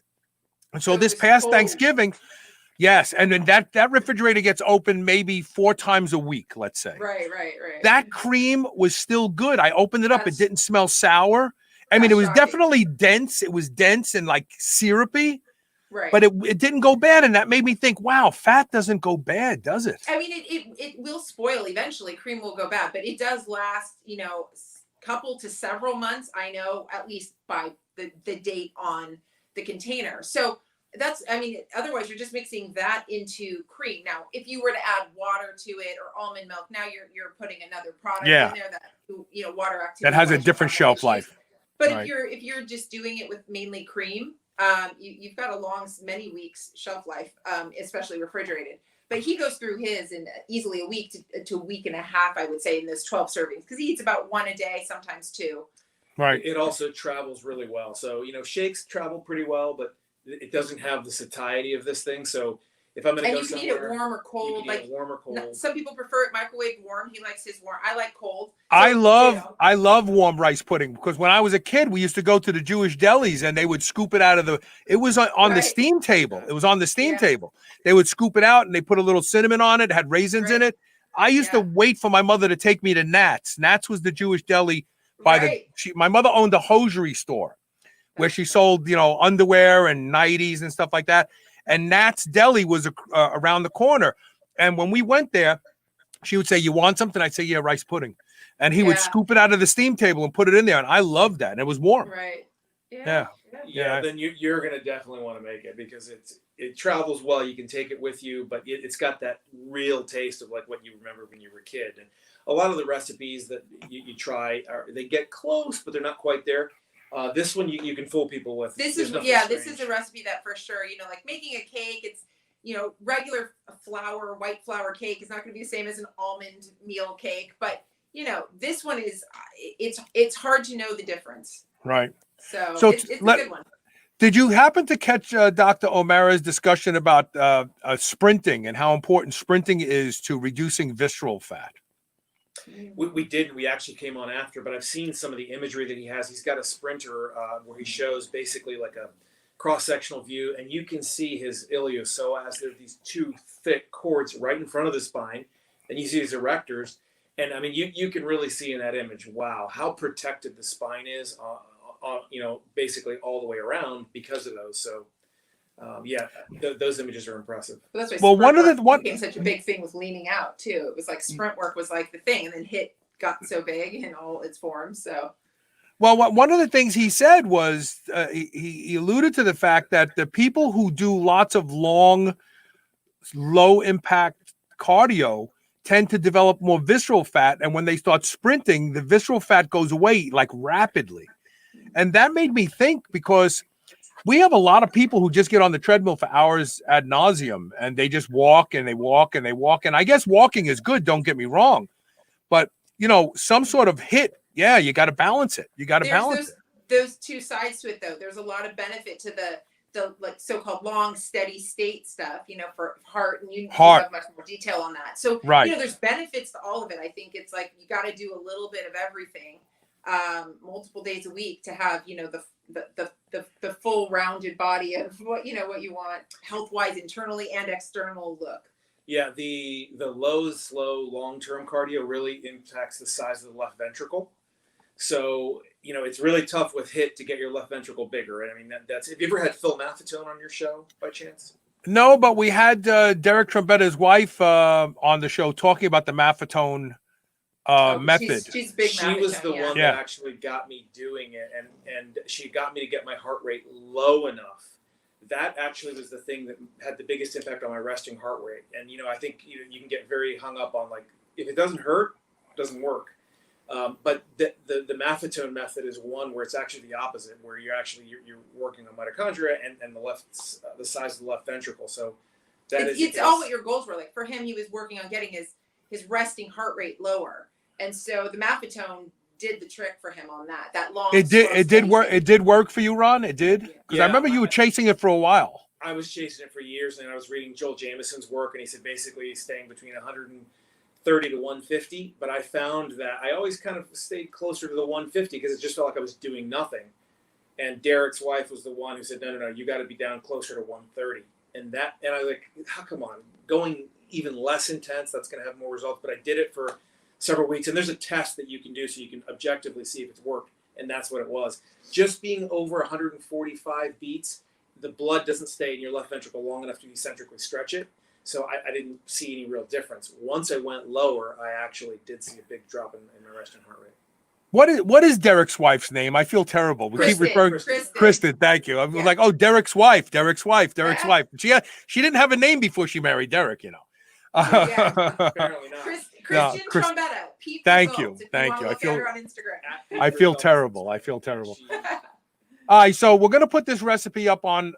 And so this past cold. Thanksgiving, yes, and then that refrigerator gets opened maybe 4 times a week, let's say. Right. That cream was still good. I opened it up. It didn't smell sour. I mean, it was definitely dense. It was dense and like syrupy. Right. But it didn't go bad, and that made me think, wow, fat doesn't go bad, does it? I mean, it will spoil eventually. Cream will go bad, but it does last, couple to several months. I know, at least by the date on the container. So Otherwise you're just mixing that into cream. Now, if you were to add water to it or almond milk, now you're putting another product in there that, water activity that has a different shelf life. But if you're just doing it with mainly cream, you've got many weeks shelf life, especially refrigerated. But he goes through his in easily a week to a week and a half, I would say, in those 12 servings, because he eats about one a day, sometimes two. Right. It also travels really well. So, shakes travel pretty well, but it doesn't have the satiety of this thing. So if I'm going to go somewhere, and you can eat it warm or cold. You can eat it warm or cold. Some people prefer it microwave warm. He likes his warm. I like cold. So, I love warm rice pudding, because when I was a kid, we used to go to the Jewish delis and they would scoop it out of it was on the steam table. It was on the steam table. They would scoop it out and they put a little cinnamon on it, had raisins in it. I used to wait for my mother to take me to Nat's. Nat's was the Jewish deli my mother owned a hosiery store where she sold, underwear and nighties and stuff like that. And Nat's Deli was around the corner. And when we went there, she would say, "You want something?" I'd say, "Yeah, rice pudding." And he would scoop it out of the steam table and put it in there. And I loved that. And it was warm. Right. Yeah. Then you're going to definitely want to make it, because it travels well. You can take it with you, but it's got that real taste of like what you remember when you were a kid. And a lot of the recipes that you try they get close, but they're not quite there. This one you can fool people with. This is a recipe that for sure, like making a cake, it's, regular white flour cake is not going to be the same as an almond meal cake, but this one is, it's hard to know the difference. Right. So it's a good one. Did you happen to catch Dr. Omara's discussion about sprinting and how important sprinting is to reducing visceral fat? We did. We actually came on after, but I've seen some of the imagery that he has. He's got a sprinter where he shows basically like a cross-sectional view, and you can see his iliopsoas. There are these two thick cords right in front of the spine, and you see his erectors. And I mean, you can really see in that image, wow, how protected the spine is, basically all the way around because of those. So, those images are impressive. Well, that's why one became such a big thing with leaning out too. It was like sprint work was like the thing, and then HIIT got so big in all its forms. So, one of the things he said was he alluded to the fact that the people who do lots of long, low impact cardio tend to develop more visceral fat, and when they start sprinting, the visceral fat goes away like rapidly. And that made me think, because we have a lot of people who just get on the treadmill for hours ad nauseum, and they just walk and they walk and they walk. And I guess walking is good, don't get me wrong, but some sort of HIIT, you got to balance it. You got to balance it. Those two sides to it, though. There's a lot of benefit to the like so-called long steady state stuff, for heart, and you have much more detail on that. So there's benefits to all of it. I think it's like you got to do a little bit of everything, multiple days a week to have the full rounded body of what you want health-wise, internally and external look. Yeah, the low, slow, long-term cardio really impacts the size of the left ventricle. So, it's really tough with HIIT to get your left ventricle bigger. And I mean, that's, have you ever had Phil Maffetone on your show by chance? No, but we had Derek Trombetta's wife on the show talking about the Maffetone method. She's big. She was the one that actually got me doing it, and she got me to get my heart rate low enough. That actually was the thing that had the biggest impact on my resting heart rate. And I think you can get very hung up on, like, if it doesn't hurt, it doesn't work. But the Maffetone method is one where it's actually the opposite, where you're working on mitochondria and the size of the left ventricle. So it's all what your goals were. Like for him, he was working on getting his resting heart rate lower, and so the Maffetone did the trick for him on that. That long. It did work. It did work for you, Ron. It did, because I remember you were chasing it for a while. I was chasing it for years, and I was reading Joel Jamison's work, and he said basically he's staying between 130 to 150. But I found that I always kind of stayed closer to the 150 because it just felt like I was doing nothing. And Derek's wife was the one who said, no, you got to be down closer to 130. And I was like, come on, going even less intense, that's going to have more results. But I did it for several weeks, and there's a test that you can do so you can objectively see if it's worked, and that's what it was. Just being over 145 beats, the blood doesn't stay in your left ventricle long enough to eccentrically stretch it, so I didn't see any real difference. Once I went lower, I actually did see a big drop in my resting heart rate. What is Derek's wife's name? I feel terrible. We keep referring Kristen. Thank you. I'm like, oh, Derek's wife. She didn't have a name before she married Derek, you know. Apparently not. Christian Trombetta. Thank you. I feel terrible. All right, so we're gonna put this recipe up on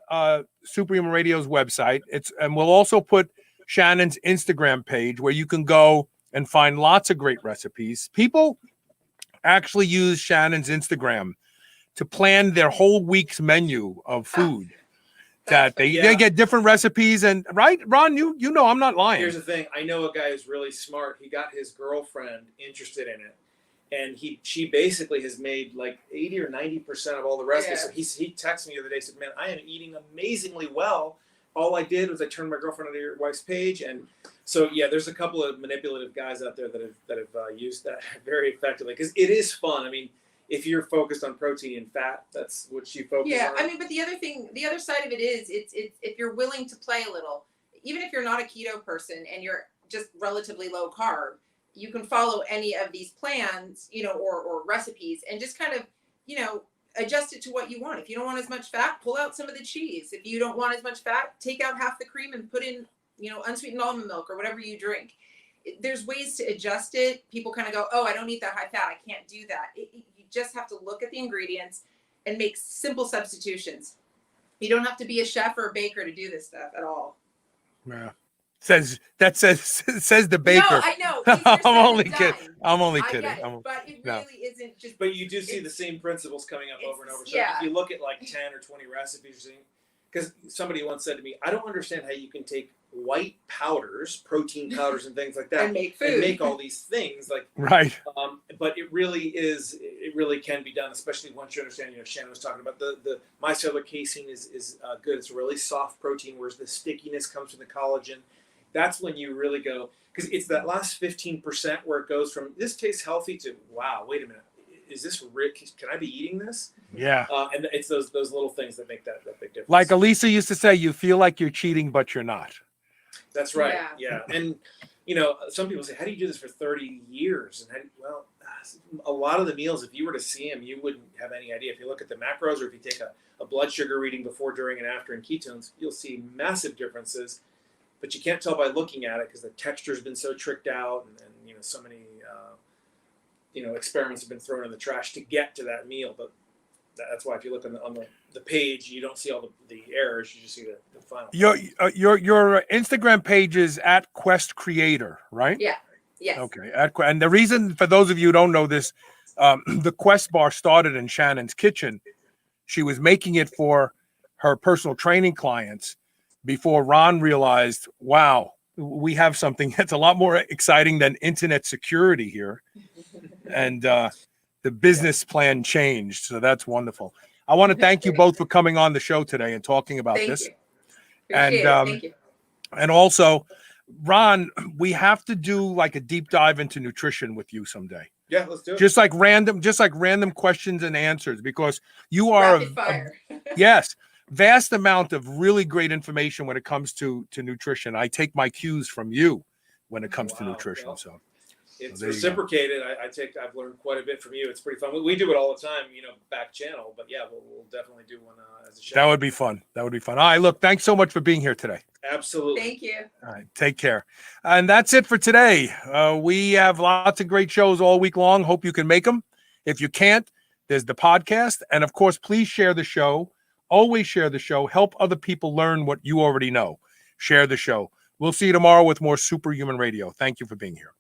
Superhuman Radio's website. And we'll also put Shannan's Instagram page where you can go and find lots of great recipes. People actually use Shannan's Instagram to plan their whole week's menu of food. That they get different recipes, and right, Ron, you know I'm not lying. Here's the thing: I know a guy who's really smart. He got his girlfriend interested in it, and she basically has made like 80 or 90% of all the recipes. So he texted me the other day, said, "Man, I am eating amazingly well. All I did was I turned my girlfriend onto your wife's page." And so there's a couple of manipulative guys out there that have used that very effectively, because it is fun. I mean, if you're focused on protein and fat, that's what you focus on. Yeah, I mean, but the other side of it is it's if you're willing to play a little, even if you're not a keto person and you're just relatively low carb, you can follow any of these plans, or recipes, and just kind of, adjust it to what you want. If you don't want as much fat, pull out some of the cheese. If you don't want as much fat, take out half the cream and put in, unsweetened almond milk or whatever you drink. There's ways to adjust it. People kind of go, oh, I don't eat that high fat, I can't do that. You just have to look at the ingredients and make simple substitutions. You don't have to be a chef or a baker to do this stuff at all. Yeah. Says the baker. No, I know. I'm only kidding. But it really isn't just. But you do see the same principles coming up over and over. So if you look at like 10 or 20 recipes, because somebody once said to me, I don't understand how you can take white powders, protein powders and things like that, and make food, and make all these things right. But it really can be done, especially once you understand. Shannon was talking about the micellar casein is good. It's a really soft protein, whereas the stickiness comes from the collagen. That's when you really go, because it's that last 15% where it goes from this tastes healthy to, wow, wait a minute, is this rich? Can I be eating this? Yeah. And it's those little things that make that big difference. Like Elisa used to say, you feel like you're cheating, but you're not. That's right. Yeah. And, some people say, how do you do this for 30 years? And a lot of the meals, if you were to see them, you wouldn't have any idea. If you look at the macros, or if you take a blood sugar reading before, during, and after in ketones, you'll see massive differences. But you can't tell by looking at it, because the texture's been so tricked out, and so many experiments have been thrown in the trash to get to that meal. But that's why if you look on the page, you don't see all the errors. You just see the final. Your Instagram page is at Quest Creator, right? Yeah. Yes. Okay. And the reason, for those of you who don't know this, the Quest bar started in Shannan's kitchen. She was making it for her personal training clients before Ron realized, wow, we have something that's a lot more exciting than internet security here. And the business plan changed. So that's wonderful. I want to thank you both for coming on the show today and talking about this. Thank you. And also, Ron, we have to do like a deep dive into nutrition with you someday. Yeah, let's do it. Just like random questions and answers, because you are rapid fire. Yes, vast amount of really great information when it comes to nutrition. I take my cues from you when it comes to nutrition. Well, so it's reciprocated. I've learned quite a bit from you. It's pretty fun. We do it all the time, back channel. But yeah, we'll definitely do one as a show. That would be fun. All right, look, thanks so much for being here today. Absolutely. Thank you. All right, take care. And that's it for today. We have lots of great shows all week long. Hope you can make them. If you can't, there's the podcast. And of course, please share the show. Always share the show. Help other people learn what you already know. Share the show. We'll see you tomorrow with more Superhuman Radio. Thank you for being here.